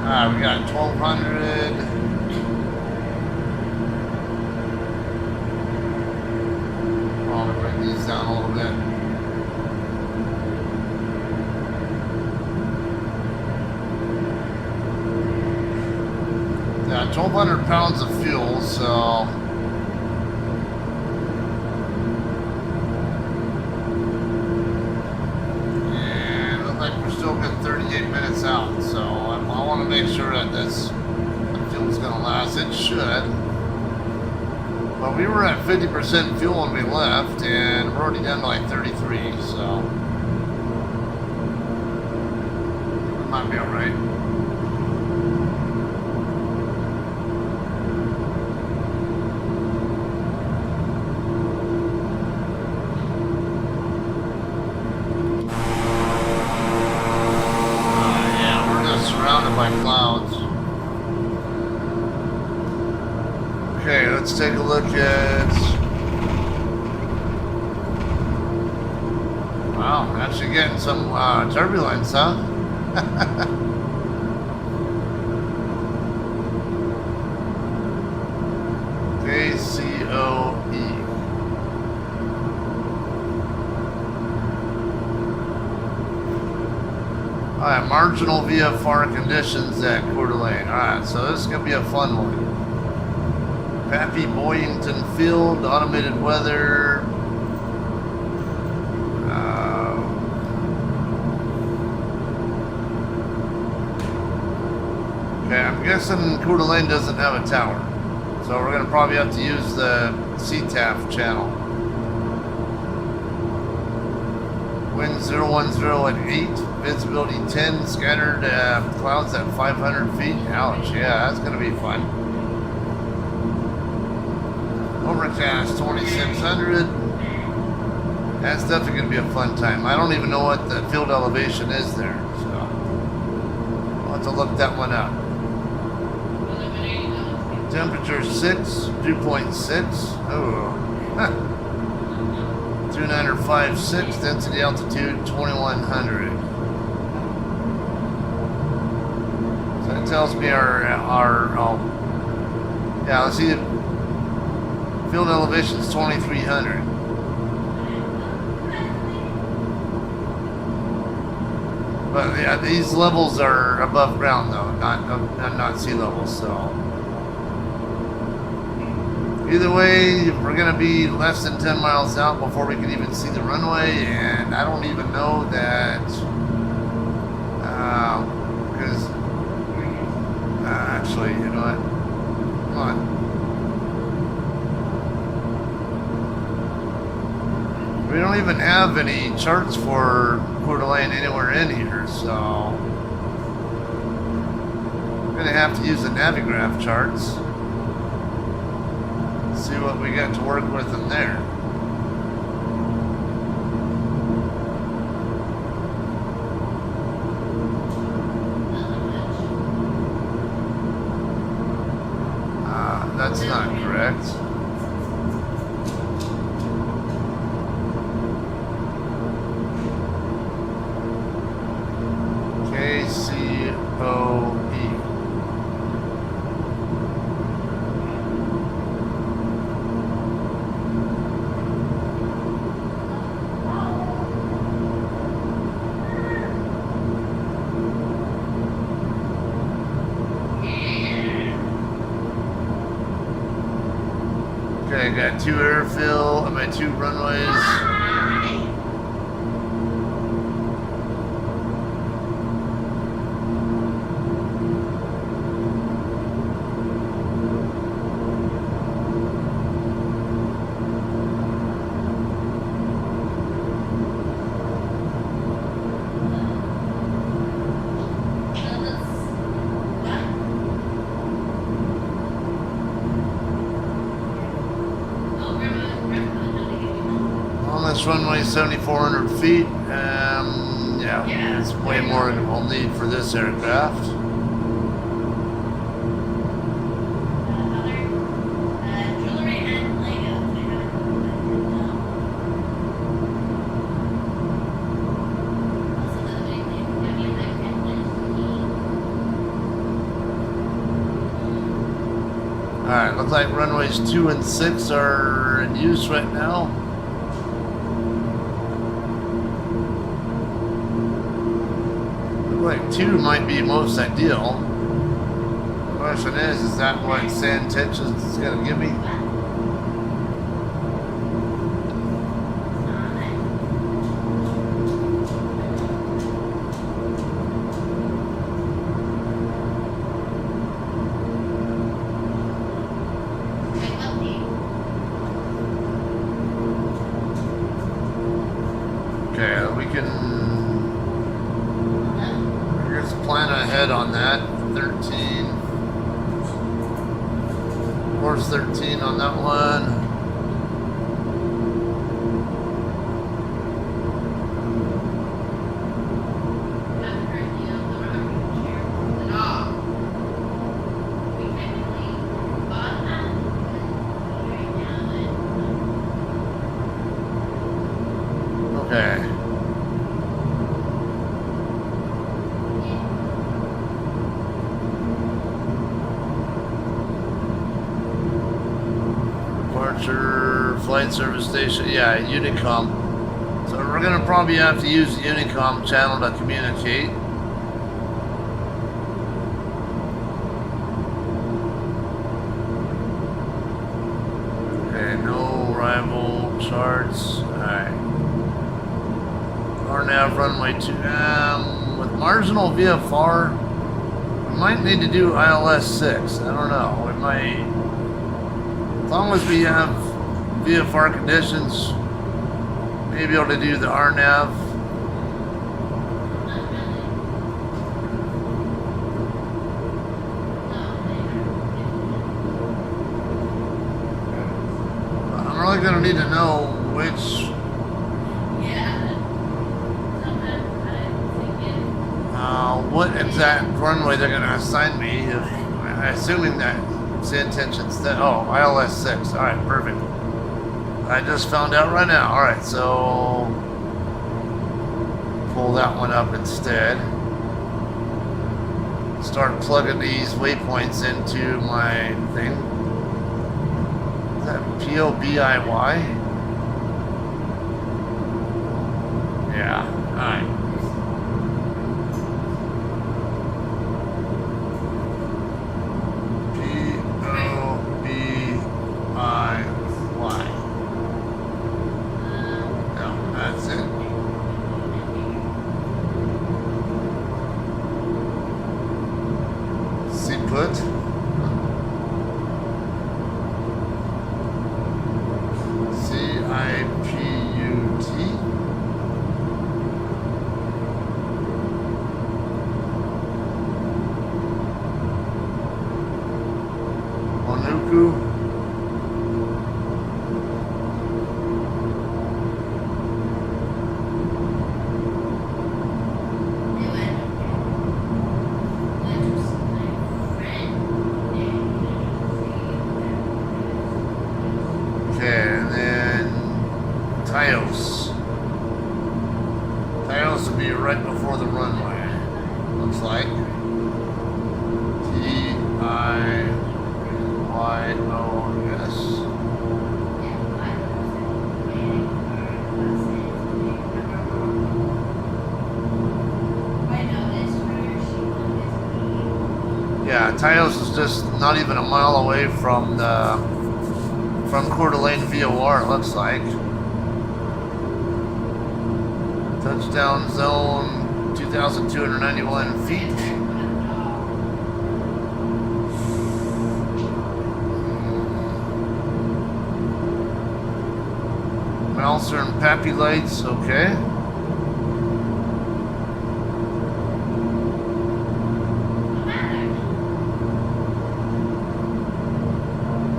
Alright, we got 1200. I'll bring these down a little bit. Yeah, 1,200 pounds of fuel, so. Still got 38 minutes out, so I want to make sure that this fuel's going to last. It should. But we were at 50% fuel when we left, and we're already down to like 33, so it might be alright. By clouds. Okay, let's take a look at. Wow, actually getting some turbulence, huh? KCOE. Alright, marginal VFR conditions at Coeur d'Alene. Alright, so this is going to be a fun one. Pappy Boyington Field, automated weather. Okay, I'm guessing Coeur d'Alene doesn't have a tower. So we're going to probably have to use the CTAF channel. Wind 010 at 8, visibility 10, scattered clouds at 500 feet. Ouch, yeah, that's going to be fun. Overcast 2600. That's definitely going to be a fun time. I don't even know what the field elevation is there, so I'll have to look that one up. Temperature 6, dew point 6. Oh, 2956. Density altitude 2100. So that tells me our yeah, let's see. Field elevation is 2300. But yeah, these levels are above ground though, not sea level. So either way, we're gonna be less than 10 miles out before we can even see the runway, and I don't even know that because actually, you know what? Come on. We don't even have any charts for Coeur d'Alene anywhere in here, so I'm gonna have to use the Navigraph charts. See what we got to work with in there. That's not correct. KCOE. Okay, I got two runways. This runway 7,400 feet. Yeah, it's way more than we'll need for this aircraft. Alright, looks like runways 2 and 6 are in use right now. Like 2 might be most ideal. The question is that what sand tension is going to give me? Okay, we can plan ahead on that. 13. Course 13 on that one. Okay. Flight service station, yeah, Unicom. So we're gonna probably have to use the Unicom channel to communicate. Okay, no rival charts. Alright. RNAV runway 2. With marginal VFR, we might need to do ILS 6. I don't know. We might. As long as we have VFR conditions, maybe able to do the RNAV. gonna need to know which what exact runway they're gonna assign me. If assuming that it's intentions that ILS 6. All right, perfect. I just found out right now. All right, so pull that one up instead. Start plugging these waypoints into my thing. Is that POBIY? Yeah, alright. POBIY. No, that's it. Put CIPUT Onuku Tyos will be right before the runway. Looks like TIYOS. Yeah, Tyos is just not even a mile away from Coeur d'Alene VOR, it looks like. Touchdown zone, 2,291 feet. Mouser and Pappy lights, okay.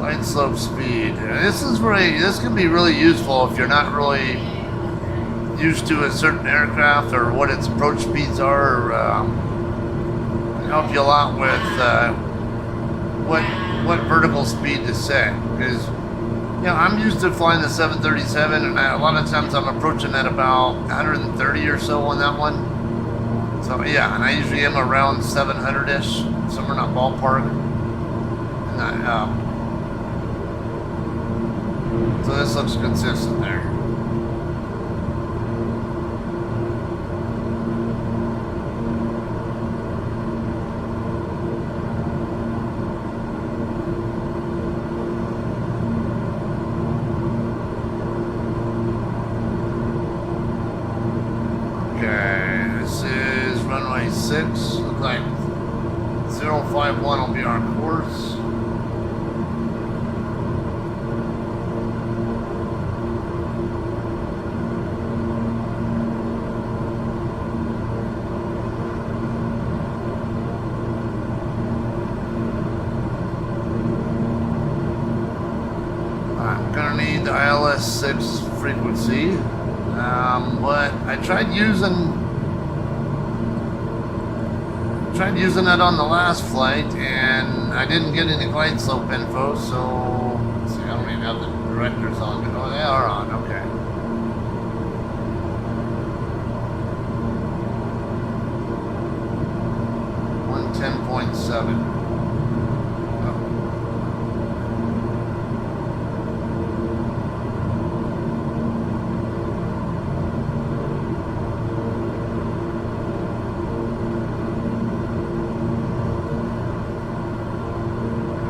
Light slope speed. This can be really useful if you're not really used to a certain aircraft or what its approach speeds are, or help you a lot with what vertical speed to set. Because I'm used to flying the 737, and a lot of times I'm approaching at about 130 or so on that one. So yeah, and I usually am around 700-ish, somewhere in that ballpark. And so this looks consistent there. Runway 6, looks like 051 will be our course. I'm gonna need the ILS 6 frequency, but I tried using that on the last flight, and I didn't get any glide slope info, so let's see, I don't even have the directors on. Oh, they are on, okay. One 10.7.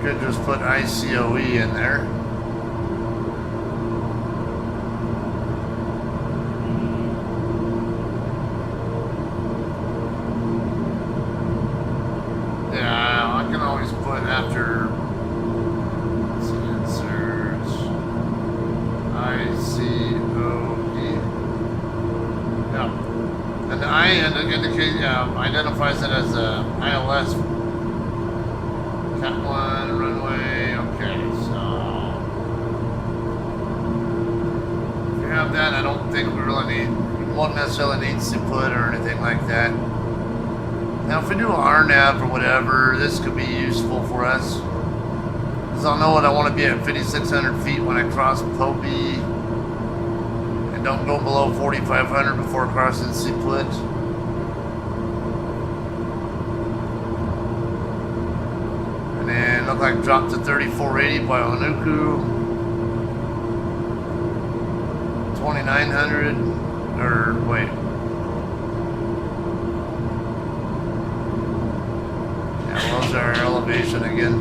Could just put ICOE in there. Yeah, I can always put after sensors ICOE. Yeah, and the I identifies it as a ILS. Cat 1 runway, okay, so that, I don't think we really won't necessarily need put or anything like that. Now, if we do RNAV or whatever, this could be useful for us. Because I'll know what I want to be at 5,600 feet when I cross Poby. And don't go below 4,500 before crossing Seaplit. And then look like drop to 3480 by Onuku. 2,900. Or wait. Yeah, well, those are our elevation again.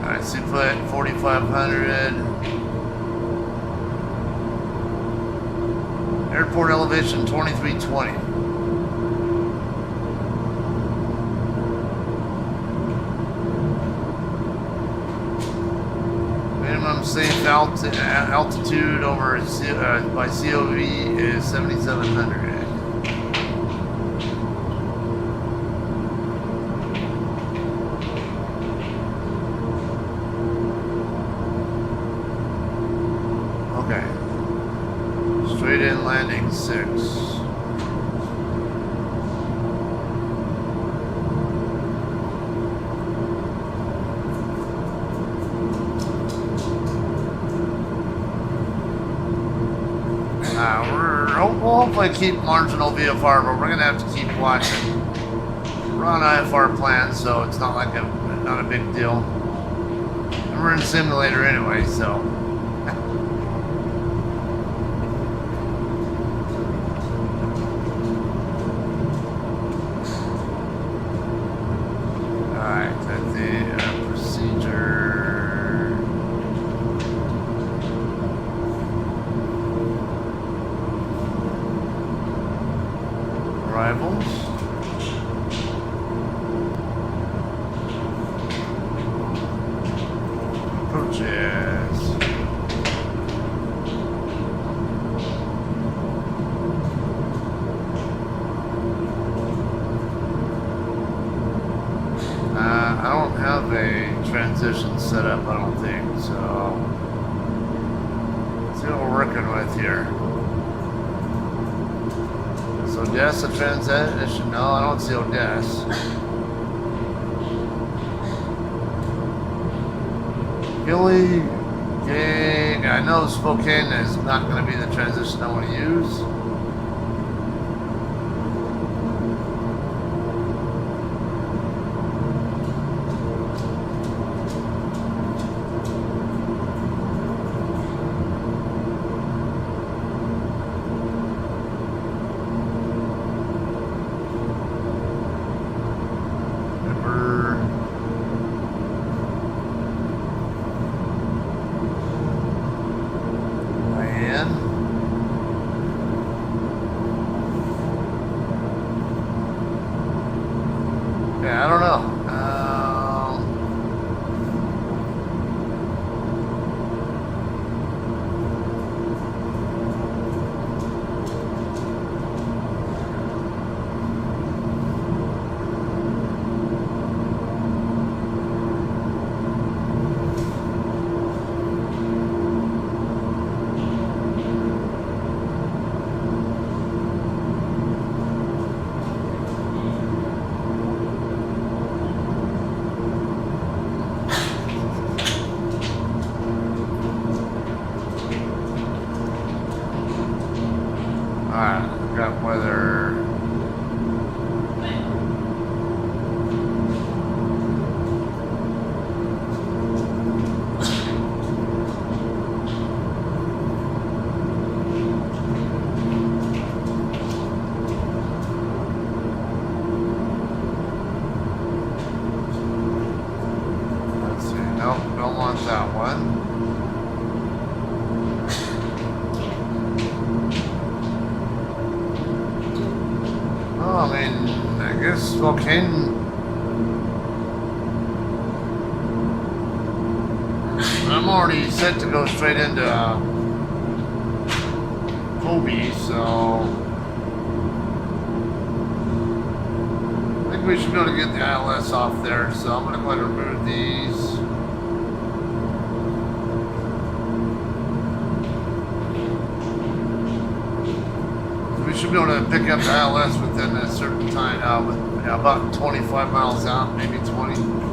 Alright, Seaplit 4,500. Airport elevation 2320. Minimum safe altitude over by KCOE is 7,700. Okay. Straight in landing 6. We'll hopefully keep marginal VFR, but we're gonna have to keep watching. We're on IFR plan, so it's not like not a big deal. And we're in simulator anyway, so. Alright, that's the procedure. Arrivals. Approaches. I don't have a transition set up, I don't think, so let's see what we're working with here. So Odessa transition? No, I don't see Odessa. Gilly, gang. I know Spokane is not going to be the transition I want to use. Yeah, I don't know. Alright, got weather. Let's see. Nope, don't want that one. I mean, I guess Spokane. I'm already set to go straight into Kobe, so I think think we should be able to get the ILS off there, so I'm gonna go ahead and remove these. We should be able to pick up the ILS within a certain time, about 25 miles out, maybe 20.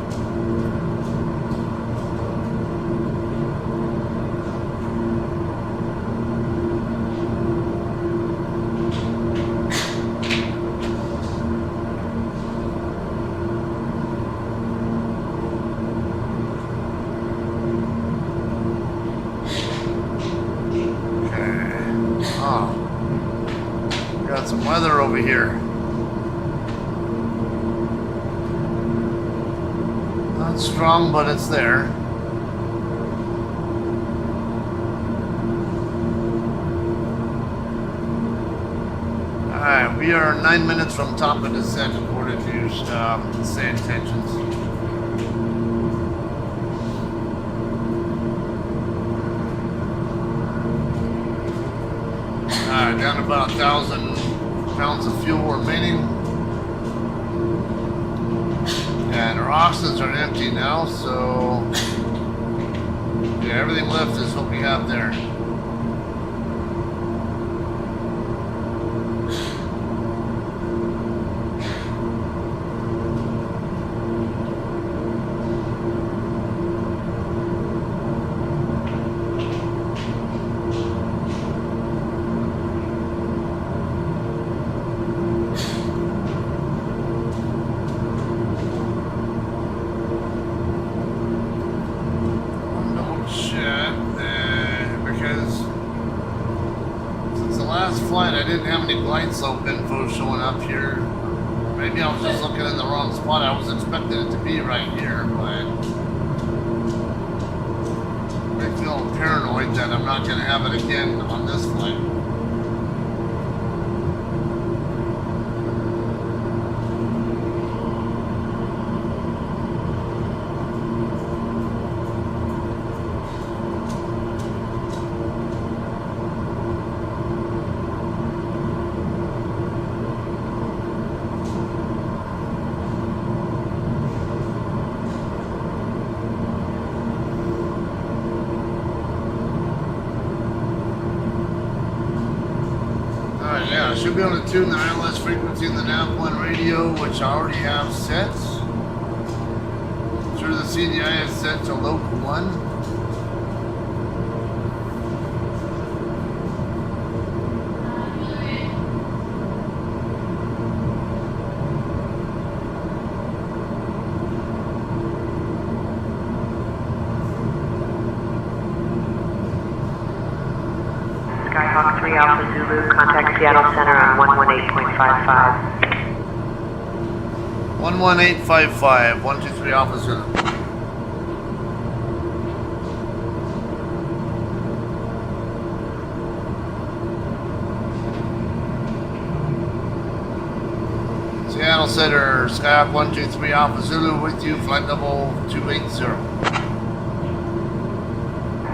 Weather over here. Not strong, but it's there. Alright, we are 9 minutes from top of descent according to say intentions. Alright, down to about 1,000 pounds of fuel remaining, and our oxygens are empty now, so yeah, everything left is what we have there. I didn't have any glide slope info showing up here. Maybe I was just looking in the wrong spot. I was expecting it to be right here, but I feel paranoid that I'm not going to have it again on this flight. Should be able to tune the ILS frequency in the nav1 radio, which I already have set. Sure, the CDI is set to local 1. Skyhawk 3 Alpha Zulu, contact Seattle Center on 118.55. 11855, 123 Alpha Zulu. Seattle Center, Skyhawk 123 Alpha Zulu with you, flight level 280.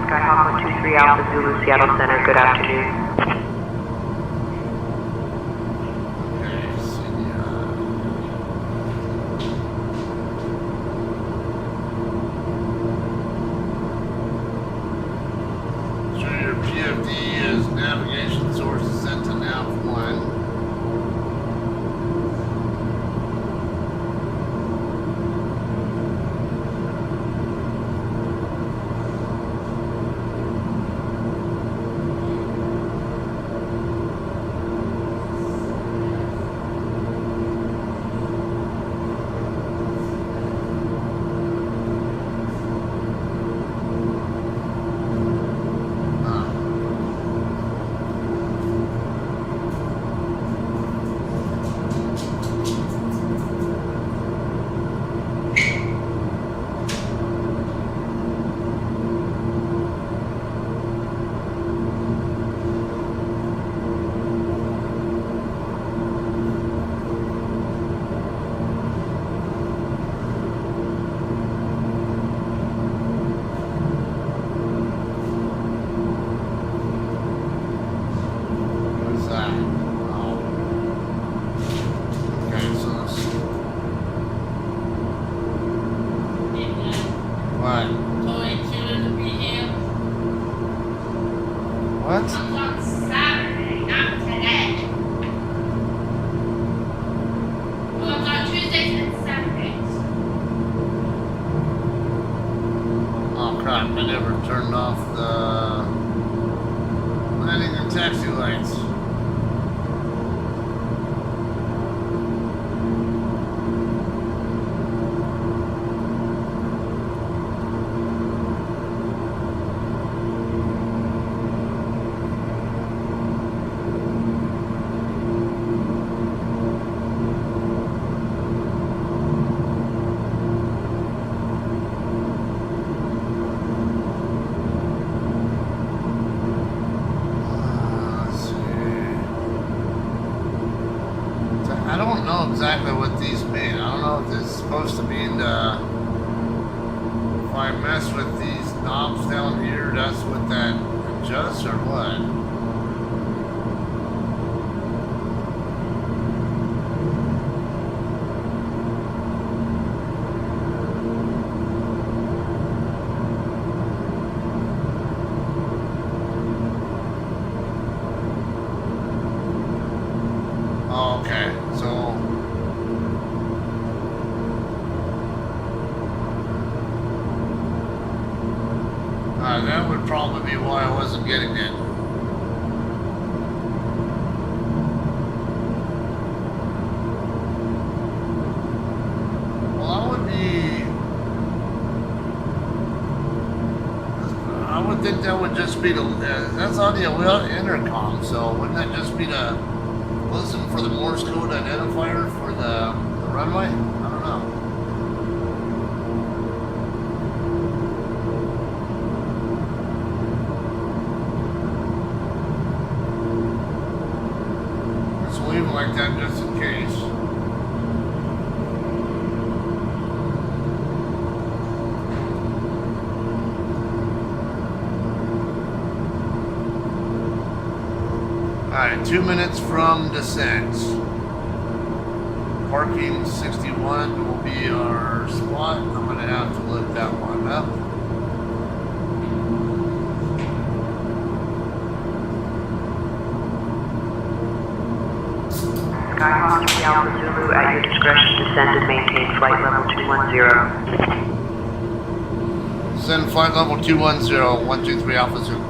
Skyhawk 123 Alpha Zulu, Seattle Center, good afternoon. Sure, your PFD is navigation source is sent to nav1. I never turned off the landing and taxi lights. Exactly what these mean. I don't know if this is supposed to mean if I mess with these knobs down here, that's what that adjusts or what. Oh, okay, so that would probably be why I wasn't getting it. Well, I would think that would just be that's audio intercom, so wouldn't that just be to listen for the Morse code identifier for the runway? I don't know. Leave it like that just in case. Alright, 2 minutes from descent. Parking 61 will be our spot. I'm going to have to look that one up. Skyhawk 3 Alpha Zulu, at your discretion, descend and maintain flight level 210. Send flight level 210, 123 Alpha Zulu.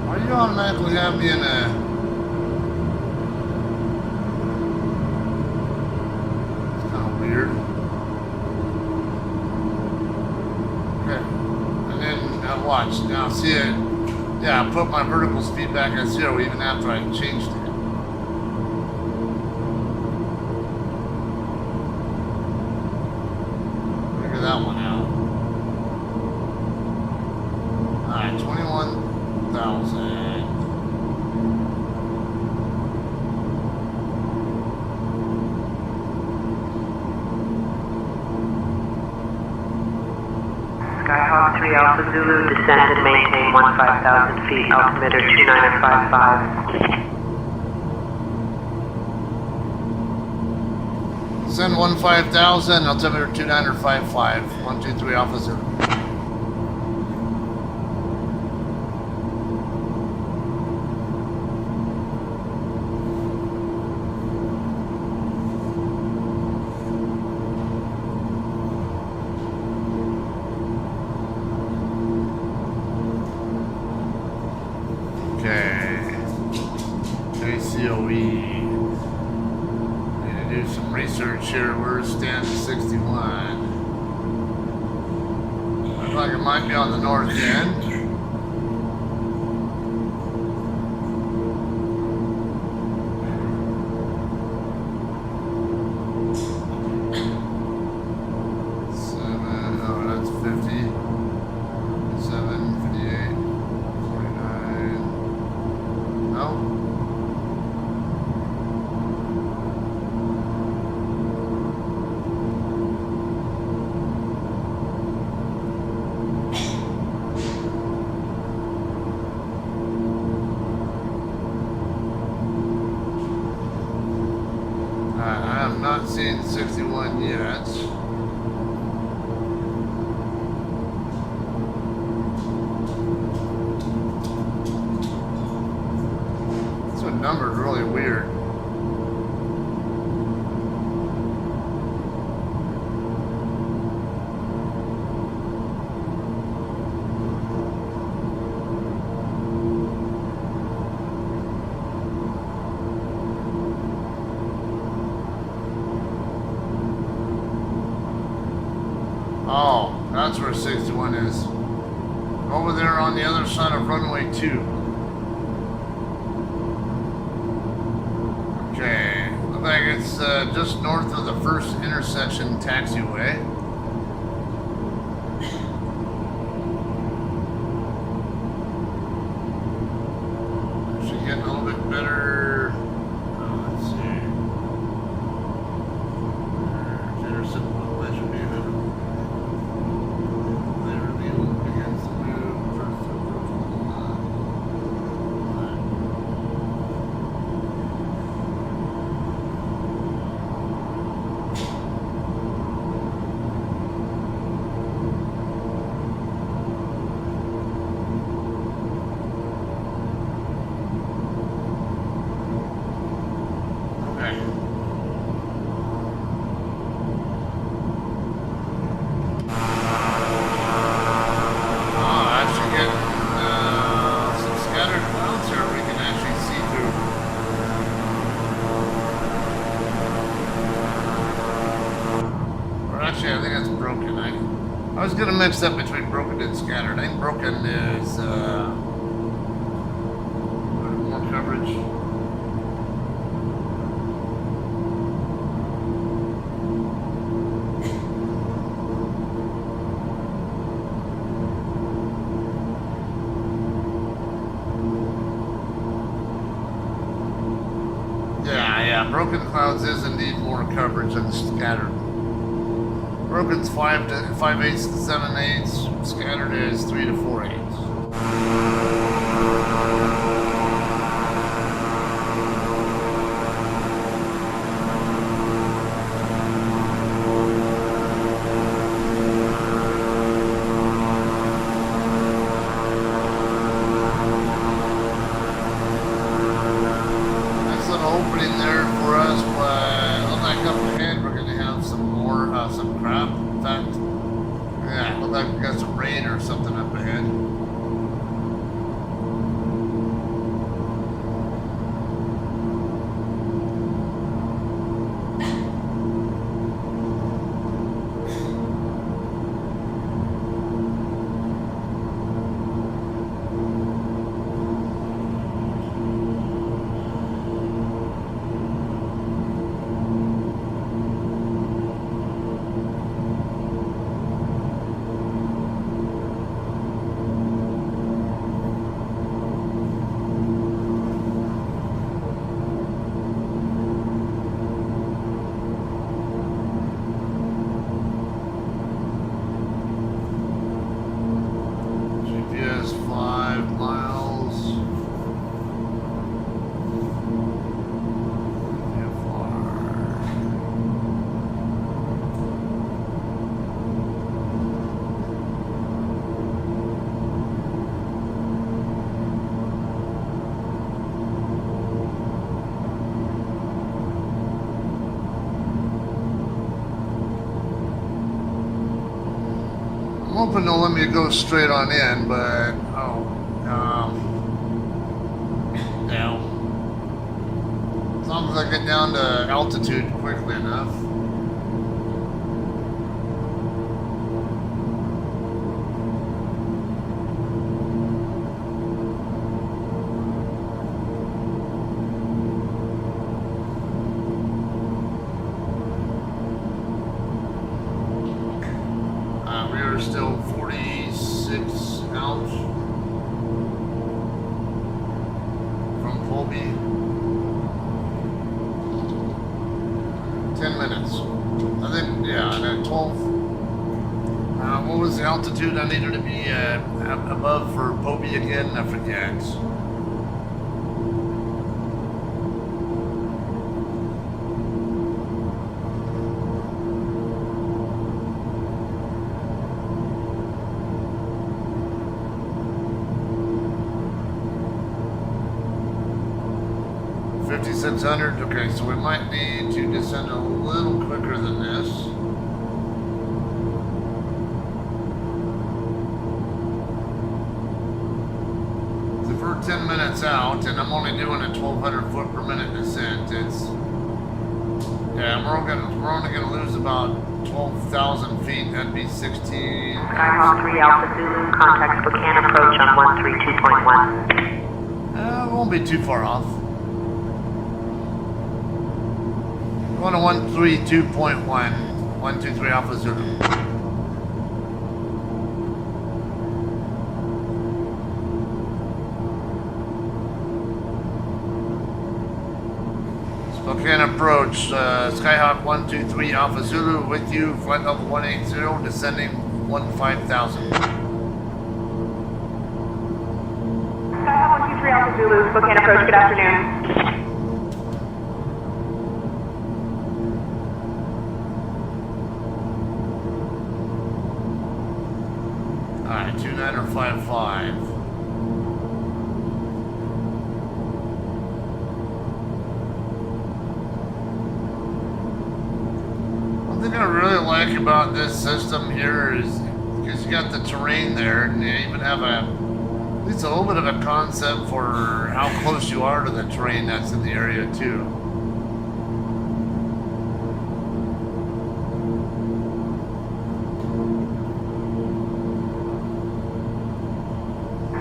Why do you automatically have me in a... Watch now, see it. Yeah, I put my vertical speed back at 0 even after I changed it. Figure that one out. Alright, 21,000. Skyhawk 3 Alpha Zulu, descend and maintain 15,000 feet, altimeter 2955. Send 15,000, altimeter 2955, 123 Alpha Zulu. KCOE. Need to do some research here. Where's stand 61? Looks like it might be on the north end. That's 50. 7, 58, 49. No. I have not seen 61 yet. really weird. Oh, that's where 61 is. Over there on the other side of runway 2. Okay, looks like it's just north of the first intersection taxiway. Should get a little bit better. Let's see. Intercept pleasure view. I was gonna mix up between broken and scattered. I think broken is more coverage. Yeah, broken clouds is indeed more coverage than scattered. Broken's 5 8 to 7 8. Scattered is 3 to 4 8. Nice little opening there for us, but on that up ahead we're going to have some more, some crap. In fact, yeah, look like we got some rain or something up ahead. GPS 5 miles. I'm hoping they'll let me go straight on in, but yeah. As long as I get down to altitude quickly enough. We are still 46 out from Colby. 10 minutes. I think, yeah, and at 12. What was the altitude I needed to be above for Poby again? I forget. 5600. Okay, so we might need to descend a little quicker than this. If we're 10 minutes out and I'm only doing a 1200 foot per minute descent, yeah, we're only gonna lose about 12,000 feet. That'd be 16. Skyhawk 3 Alpha Zulu, contact Spokane approach on 132.1. It won't be too far off. Going to 132.1. 123 Alpha Zulu. Spokane approach, Skyhawk 123 Alpha Zulu with you, flight level 180, descending 15,000. Skyhawk 123 Alpha Zulu, Spokane approach, good afternoon. Alright, 2955. One thing I really like about this system here is because you got the terrain there, and you even have at least a little bit of a concept for how close you are to the terrain that's in the area too.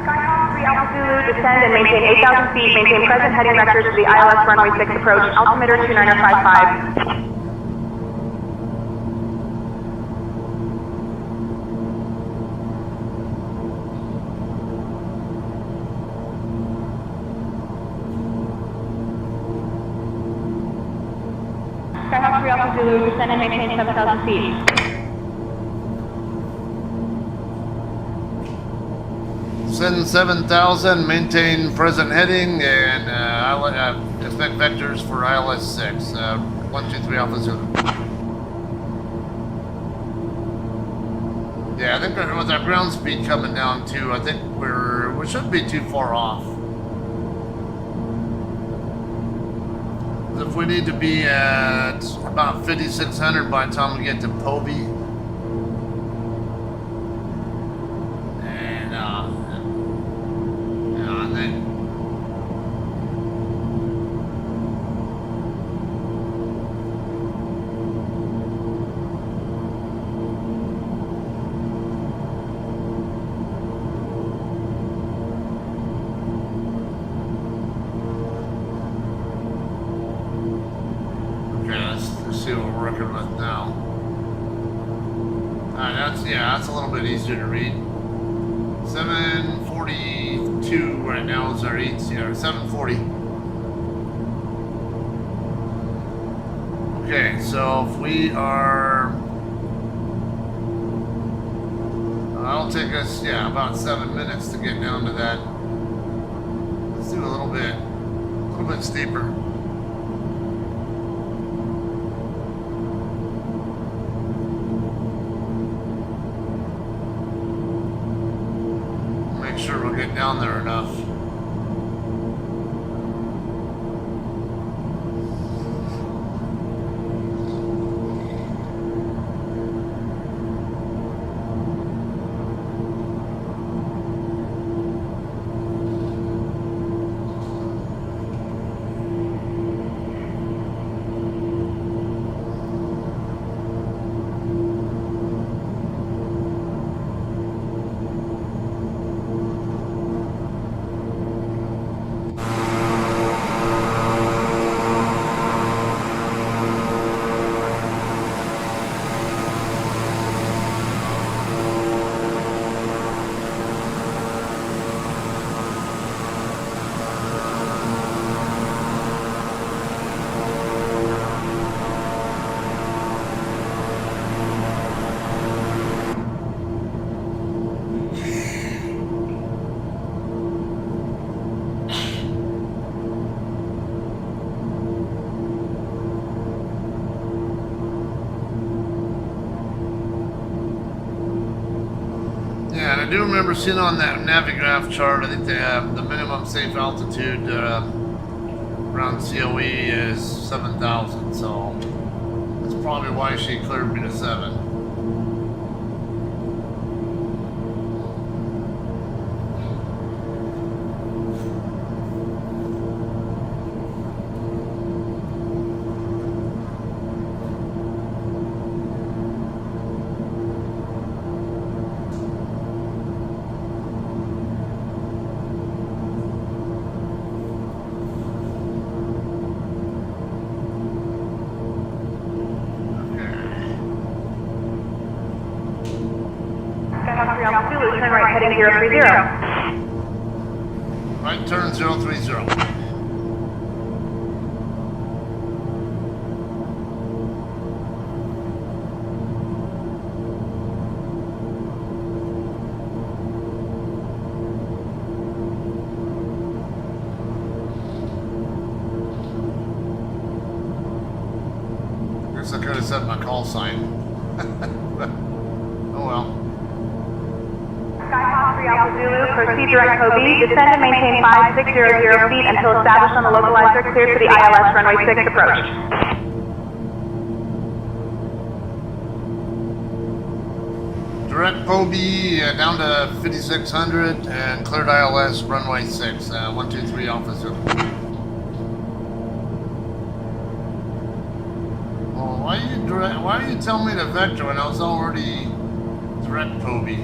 Skyhawk 3 Alpha Zulu, descend and maintain 8,000 feet, maintain present heading vectors to the ILS runway 6 approach, altimeter 2955. Skyhawk 3 Alpha Zulu, descend and maintain 7,000 feet. Send 7,000, maintain present heading, and expect vectors for ILS 6. 123 Alpha Zulu. Yeah, I think with our ground speed coming down too, I think we shouldn't be too far off. If we need to be at about 5,600 by the time we get to Povey. And then let's see what we're working with now. Alright, that's a little bit easier to read. 742 right now is our ETA, 740. Okay, so if we are, that'll take us, about 7 minutes to get down to that. Let's do a little bit steeper. Make sure we'll get down there enough. Yeah, and I do remember seeing on that Navigraph chart, I think they have the minimum safe altitude ground COE is 7,000, so that's probably why she cleared me to 7. Zulu, turn right heading 030. Right turn 030. Guess I could have set my call sign. Oh well. Skyhawk 3 Alpha Zulu, proceed direct Kobe, descend and maintain 5600 feet until established on the localizer, cleared for the ILS runway 6 approach. Direct Kobe down to 5600 and cleared ILS runway 6, 123 Alpha Zulu. Well, why are you telling me to vector when I was already direct Kobe?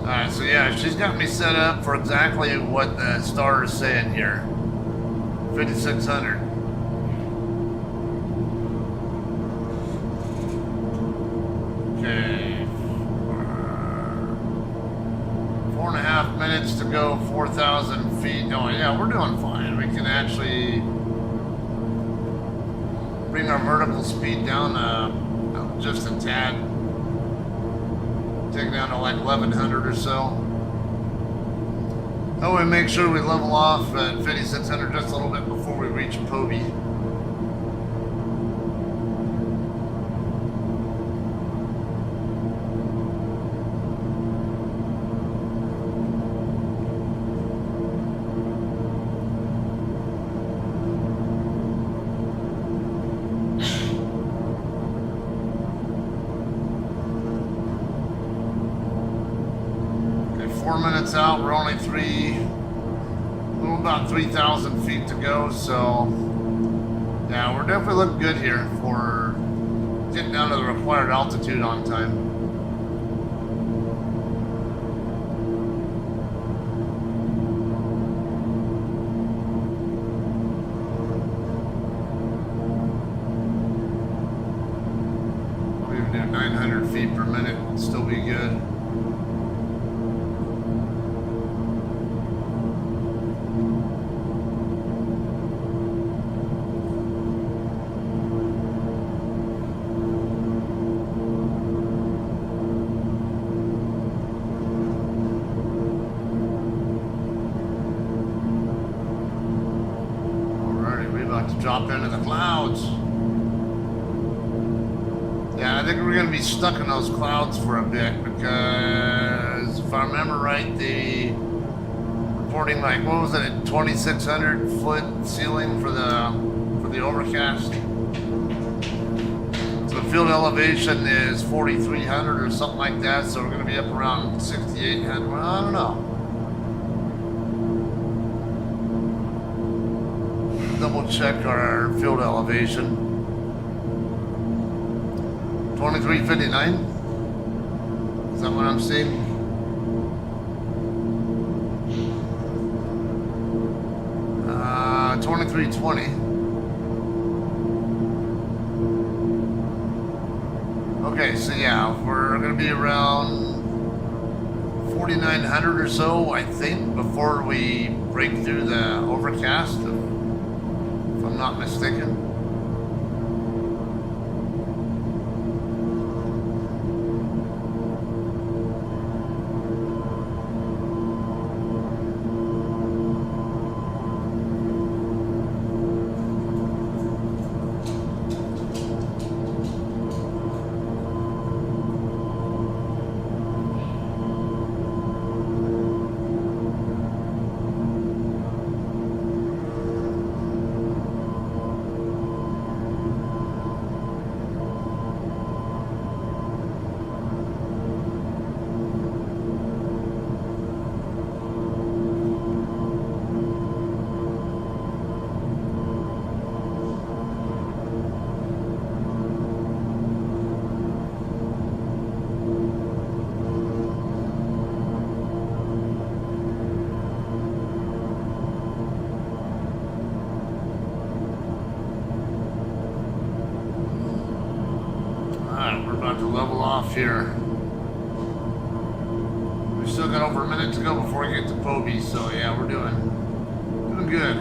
Alright, so yeah, she's got me set up for exactly what the star is saying here. 5600. Okay. 4.5 minutes to go, 4,000 feet. Oh yeah, we're doing fine. We can actually bring our vertical speed down just a tad. Take it down to like 1100 or so. Oh, we make sure we level off at 5600 just a little bit before we reach Kobe. Out, we're only about 3,000 feet to go, so yeah, we're definitely looking good here for getting down to the required altitude on time. We can do 900 feet per minute and still be good. Drop into the clouds. Yeah, I think we're going to be stuck in those clouds for a bit because if I remember right, the reporting like what was it, a 2,600 foot ceiling for the overcast. So the field elevation is 4,300 or something like that. So we're going to be up around 6,800. Well, I don't know. Double check our field elevation. 2359. Is that what I'm seeing? Uh, 2320. Okay, so yeah, we're gonna be around 4,900 or so, I think, before we break through the overcast. If I'm not mistaken. off here. We still got over a minute to go before we get to Pobey, so yeah, we're doing good.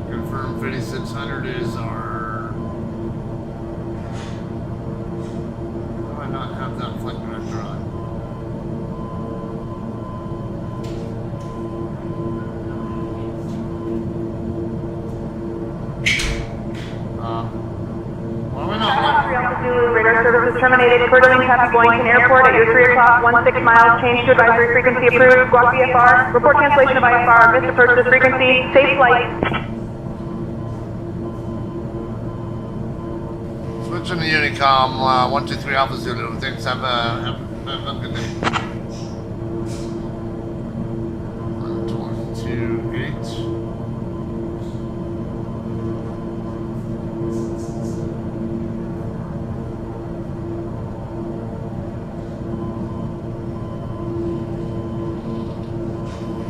Confirm 5600 is our. Why do I not have that flight director on? Radar service is terminated. Coeur d'Alene, Happy Boynton Airport at your 3 o'clock, 16 miles. Change to advisory frequency approved. Guac VFR. Report cancellation of IFR. Missed approach to this frequency. Safe flight. Switching to Unicom, 123 Alpha Zulu. Thanks, have a good day. 122.8.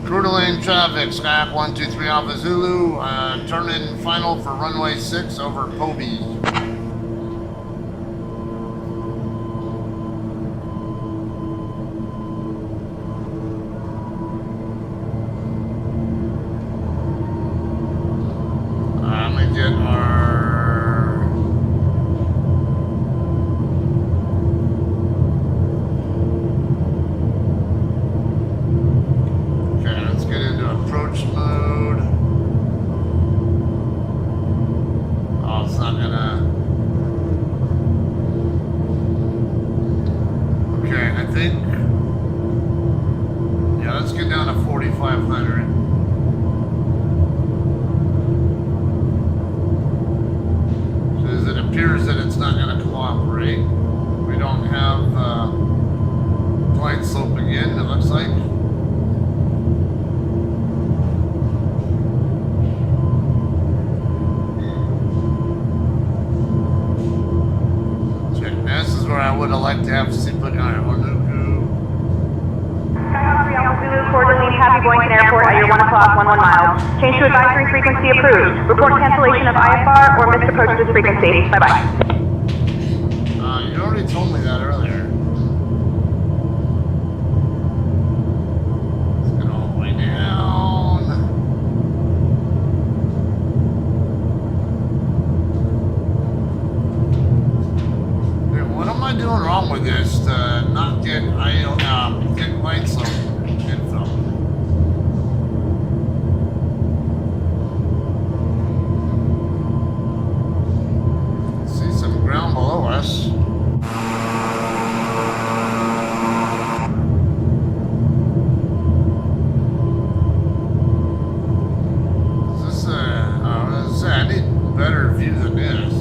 Coeur d'Alene traffic, Skyhawk 123 Alpha Zulu, turn in final for runway 6 over Pobey. Let me get our... Okay, let's get into approach mode. Oh, it's not gonna... Okay, I think... Yeah, let's get down to 4,500. It appears that it's not going to cooperate. We don't have glide slope again, it looks like. Check. This is where I would have liked to have Siput Onuku. Skyhawk 3 Alpha Zulu, Coeur d'Alene, Happy Boynton Airport at your 1 o'clock, 11 miles. Change to advisory frequency approved. Report cancellation of IFR or missed approach to this frequency. Bye-bye. You already told me that earlier. Let's get all the way down. Dude, what am I doing wrong with this to not get get glide slope info? See some ground below us. I need a better view than this.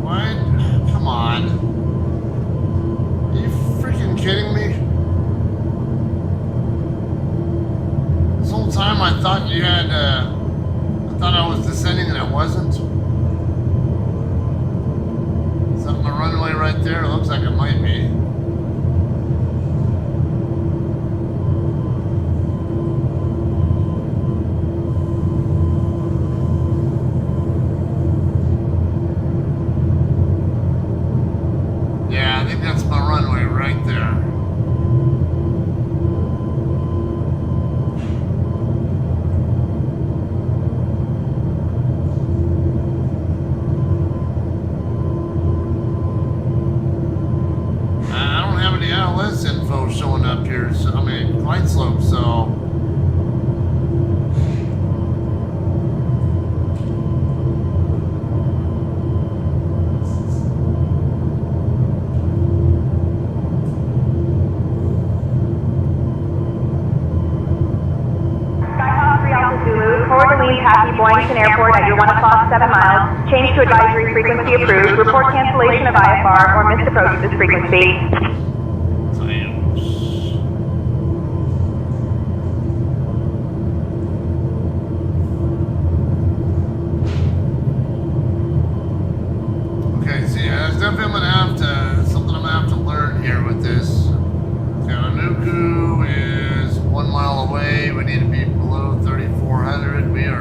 What? Come on. Are you freaking kidding me? This whole time I thought you had, I thought I was descending and I wasn't. Is that my runway right there? It looks like it might be. Yeah, I think that's my runway right there. I don't have any ILS info showing up here, so I mean glide slope, so Happy Boynton Airport at your 1 o'clock, 7 miles. Change to advisory frequency approved. Report cancellation of IFR or missed approach to this frequency. okay, see, there's definitely I'm gonna have to something I'm gonna have to learn here with this. Okay, Onuku is 1 mile away. We need to be below 3,400. We are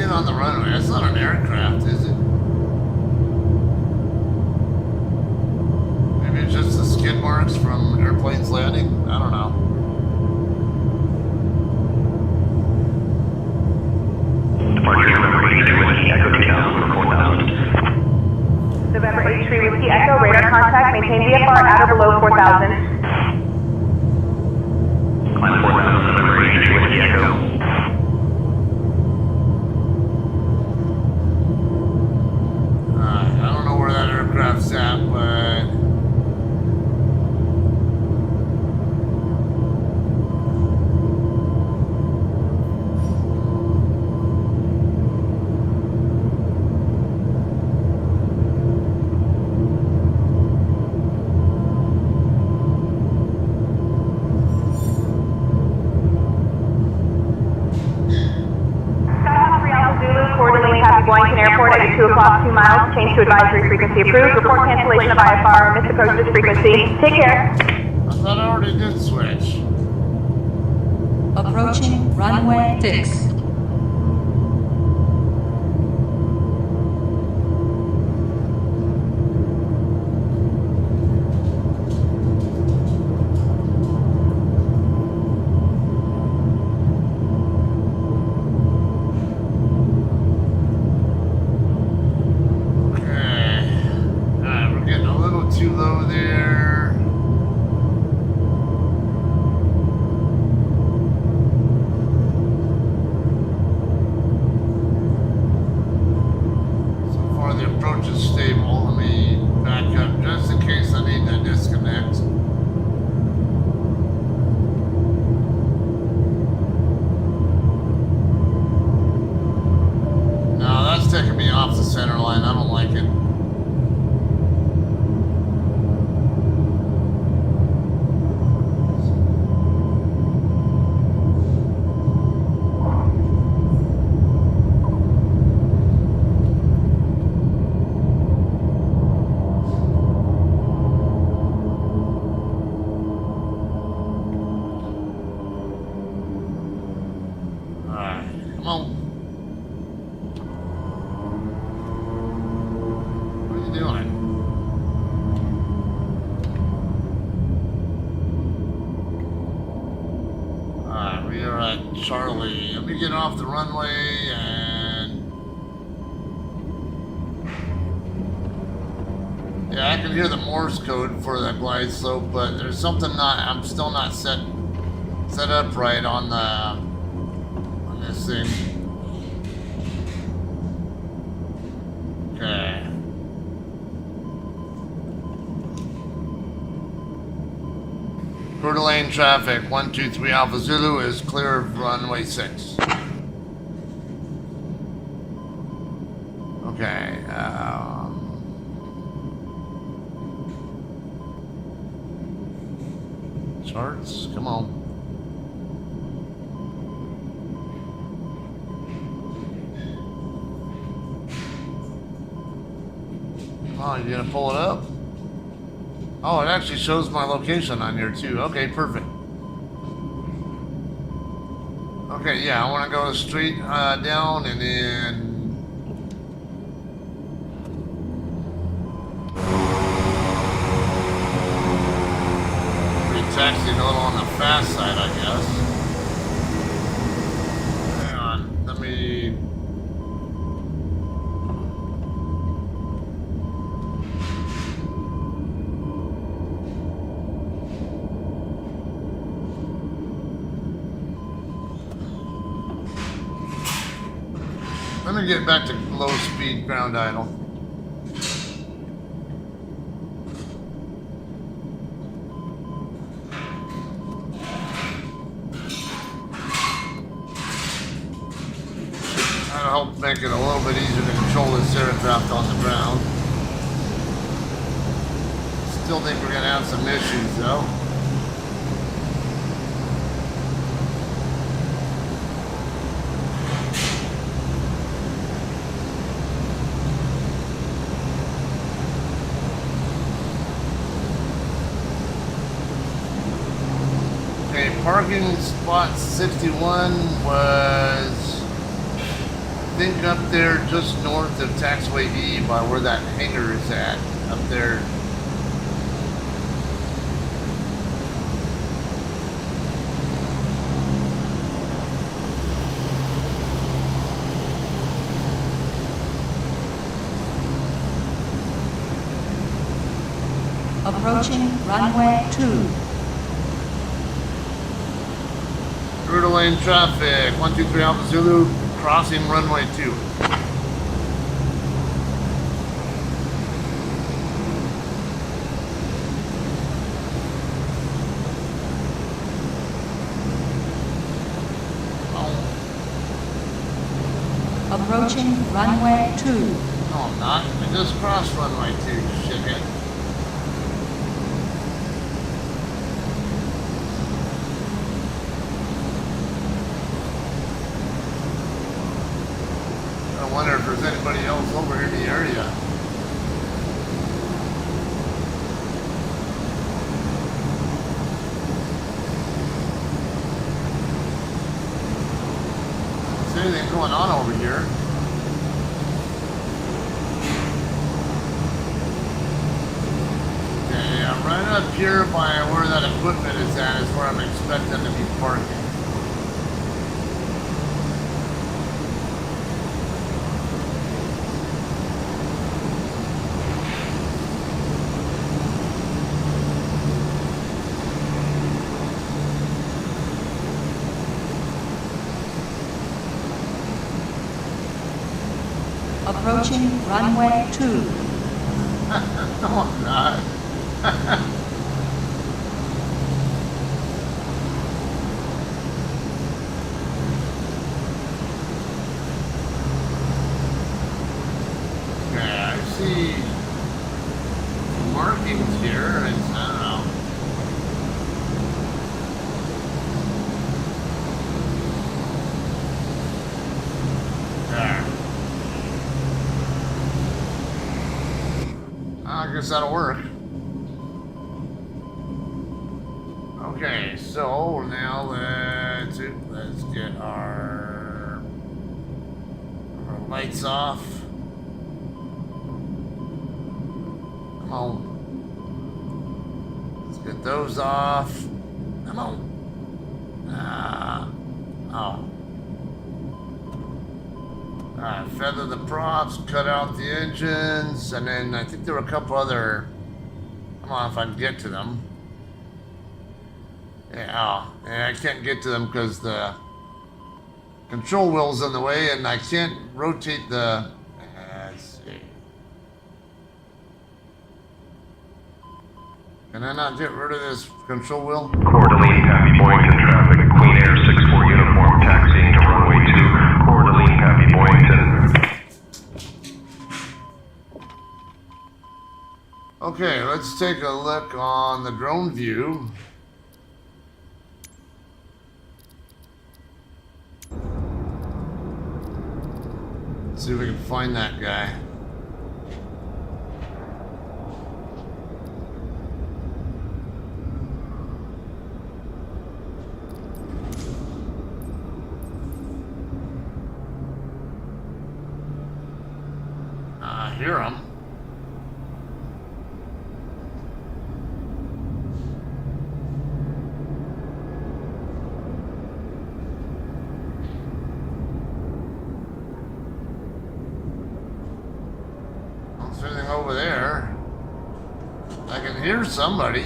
seeing on the runway? That's not an aircraft, is it? Maybe it's just the skid marks from airplanes landing? I don't know. Departure November 83 Whiskey Echo 2000 over 4000. November 83 Whiskey Echo, radar contact, maintain VFR at or below 4,000. Climb 4000, November 83 Whiskey Echo. I don't know where that aircraft's at, but... Boynton Airport at your 2 o'clock, 2 miles. Change to advisory frequency approved. Report cancellation of IFR or missed approach to this frequency. Take care. I thought I already did switch. Approaching runway 6. Too low there. So far the approach is stable. Let me back up just in case I need to disconnect. No, that's taking me off the center line. I don't like it. Charlie, let me get off the runway and... Yeah, I can hear the Morse code for that glide slope, but there's something I'm still not set up right on this thing. Okay. Coeur d'Alene traffic, 123 Alpha Zulu is clear of runway 6. Okay, charts, come on. Oh, you gonna pull it up? Oh, it actually shows my location on here too. Okay, perfect. Okay, yeah, I want to go straight down and then... Taxi a little on the fast side, I guess. Hang on, let me... Let me get back to low speed ground idle. That'll help make it a little bit easier to control this aircraft on the ground. Still think we're gonna have some issues though. Parking spot 61 was think up there just north of Taxway E by where that hangar is at, up there. Approaching runway 2. Through the lane traffic, 123 Alpha Zulu, crossing runway 2. Approaching runway 2. No, I'm not. I just crossed runway 2, shithead. I wonder if there's anybody else over here in the area. Is there anything going on over here? Yeah, right up here by where that equipment is at is where I'm expecting to be parking. Approaching runway 2. No, I'm not. Yeah, I see markings here. I don't know. There. I guess that'll work. Okay, so now let's get our lights off. Come on. Let's get those off. Come on. Oh. Alright, feather the props, cut out the engines, and then I think there were a couple other. Come on, if I can get to them. Yeah, I can't get to them because the control wheel's in the way, and I can't rotate the. Let's see. Can I not get rid of this control wheel? Coeur d'Alene, Pappy Boyington traffic, Queen Air 64 uniform, taxiing to runway 2, Coeur d'Alene, Pappy Boyington. Okay, let's take a look on the drone view. See if we can find that guy. I hear him. Anything over there. I can hear somebody.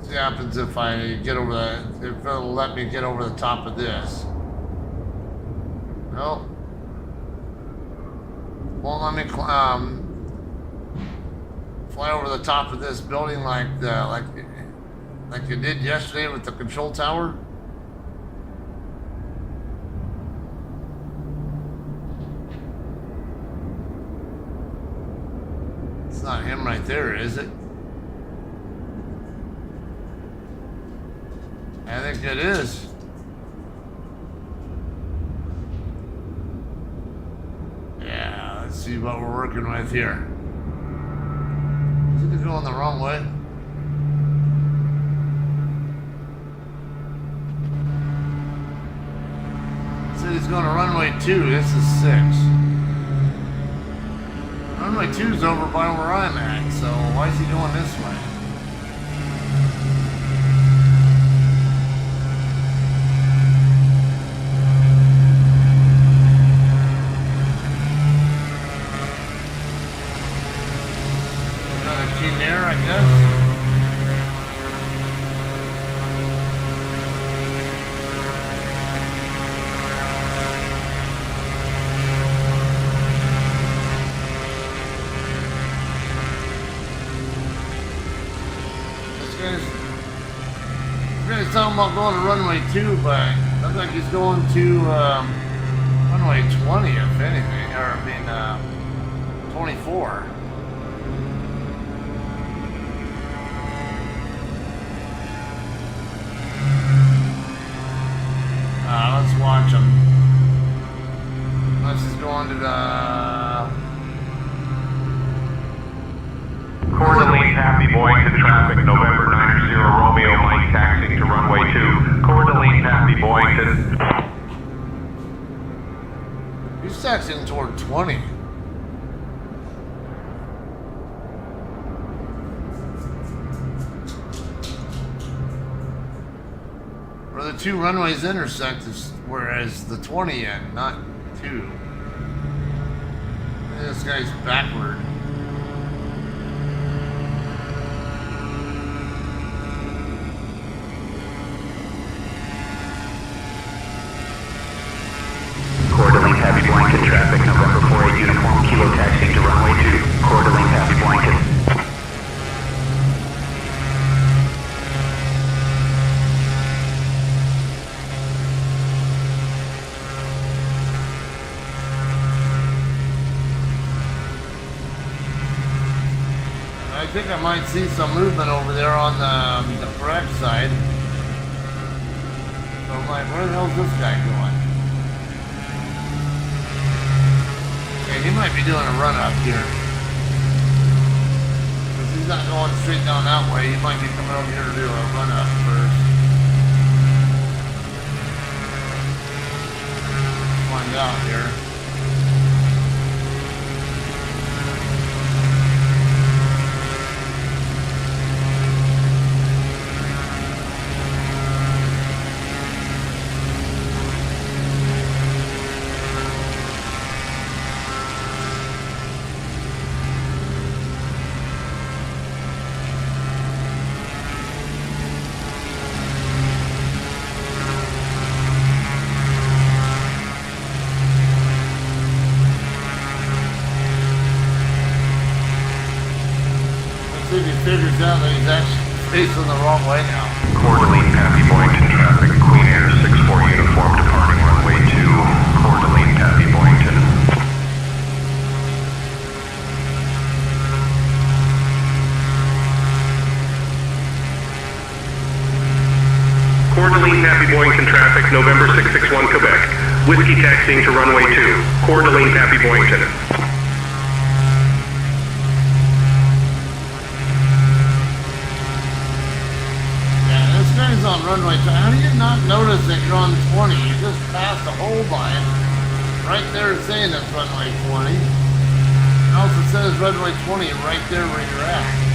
What happens if I get over the, if it'll let me get over the top of this. Nope. Won't let me fly over the top of this building like you did yesterday with the control tower. It's not him right there, is it? I think it is. Yeah, let's see what we're working with here. Is it going the wrong way? Said he's going to runway 2. This is 6. Runway 2 is over by where I'm at, so why is he going this way? Another keen air, I guess. He's talking about going to runway 2, but looks like he's going to runway 20, if anything, or I mean 24. Let's watch him. Unless he's going to the Coeur d'Alene, Happy Boyington traffic, November 90 Romeo Mike, taxiing to runway 2. Coeur d'Alene, Happy Boyington. He's taxiing toward 20. Where the 2 runways intersect is whereas the 20 end, not 2. This guy's backward. Coeur d'Alene, Happy Boyington traffic, November 48 uniform, kilo taxiing to runway 2. Coeur d'Alene, Happy Boyington. I think I might see some movement over there on the correct side. So I'm like, where the hell's this guy going? Okay, he might be doing a run up here. If he's not going straight down that way, he might be coming over here to do a run up first. Let's find out here. See if he figures out that he's actually facing the wrong way now. Coeur d'Alene, Happy Boyington traffic, Queen Air 64 uniform departing runway 2. Coeur d'Alene, Happy Boyington. Coeur d'Alene, Happy Boyington traffic, November 661 Quebec. Whiskey taxiing to runway 2. Coeur d'Alene, Happy Boyington. He's on runway 2. How do you not notice that you're on 20? You just passed the whole line. Right there saying it's runway 20. It also says runway 20 right there where you're at.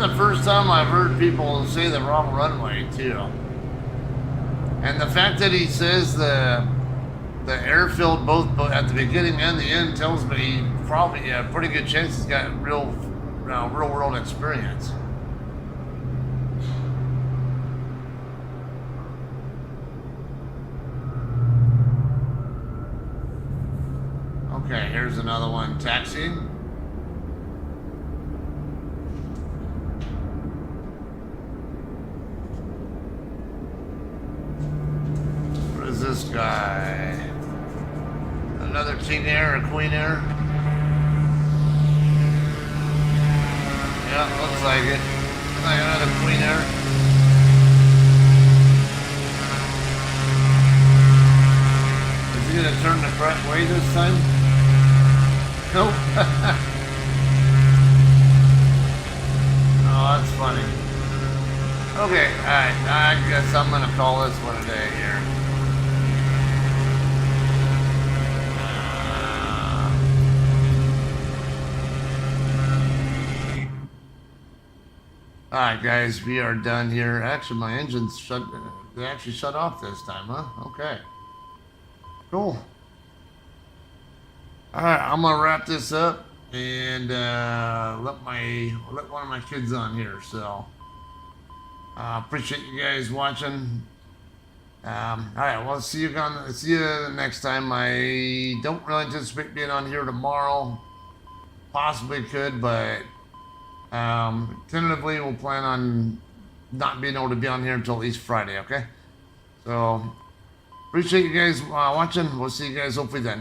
The first time I've heard people say the wrong runway too, and the fact that he says the airfield both at the beginning and the end tells me probably a pretty good chance he's got real world experience. Okay, here's another one taxiing. What is this guy? Another King Air or Queen Air? Yeah, looks like it. Like another Queen Air. Is he gonna turn the correct way this time? Nope. Oh, that's funny. Okay, alright, I guess I'm gonna call this one a day here. Alright guys, we are done here. Actually, my engine's shut, they actually shut off this time, huh? Okay. Cool. Alright, I'm gonna wrap this up and let one of my kids on here, so appreciate you guys watching. Alright, well, see you next time. I don't really anticipate being on here tomorrow. Possibly could, but tentatively we'll plan on not being able to be on here until at least Friday, okay? So appreciate you guys watching. We'll see you guys hopefully then.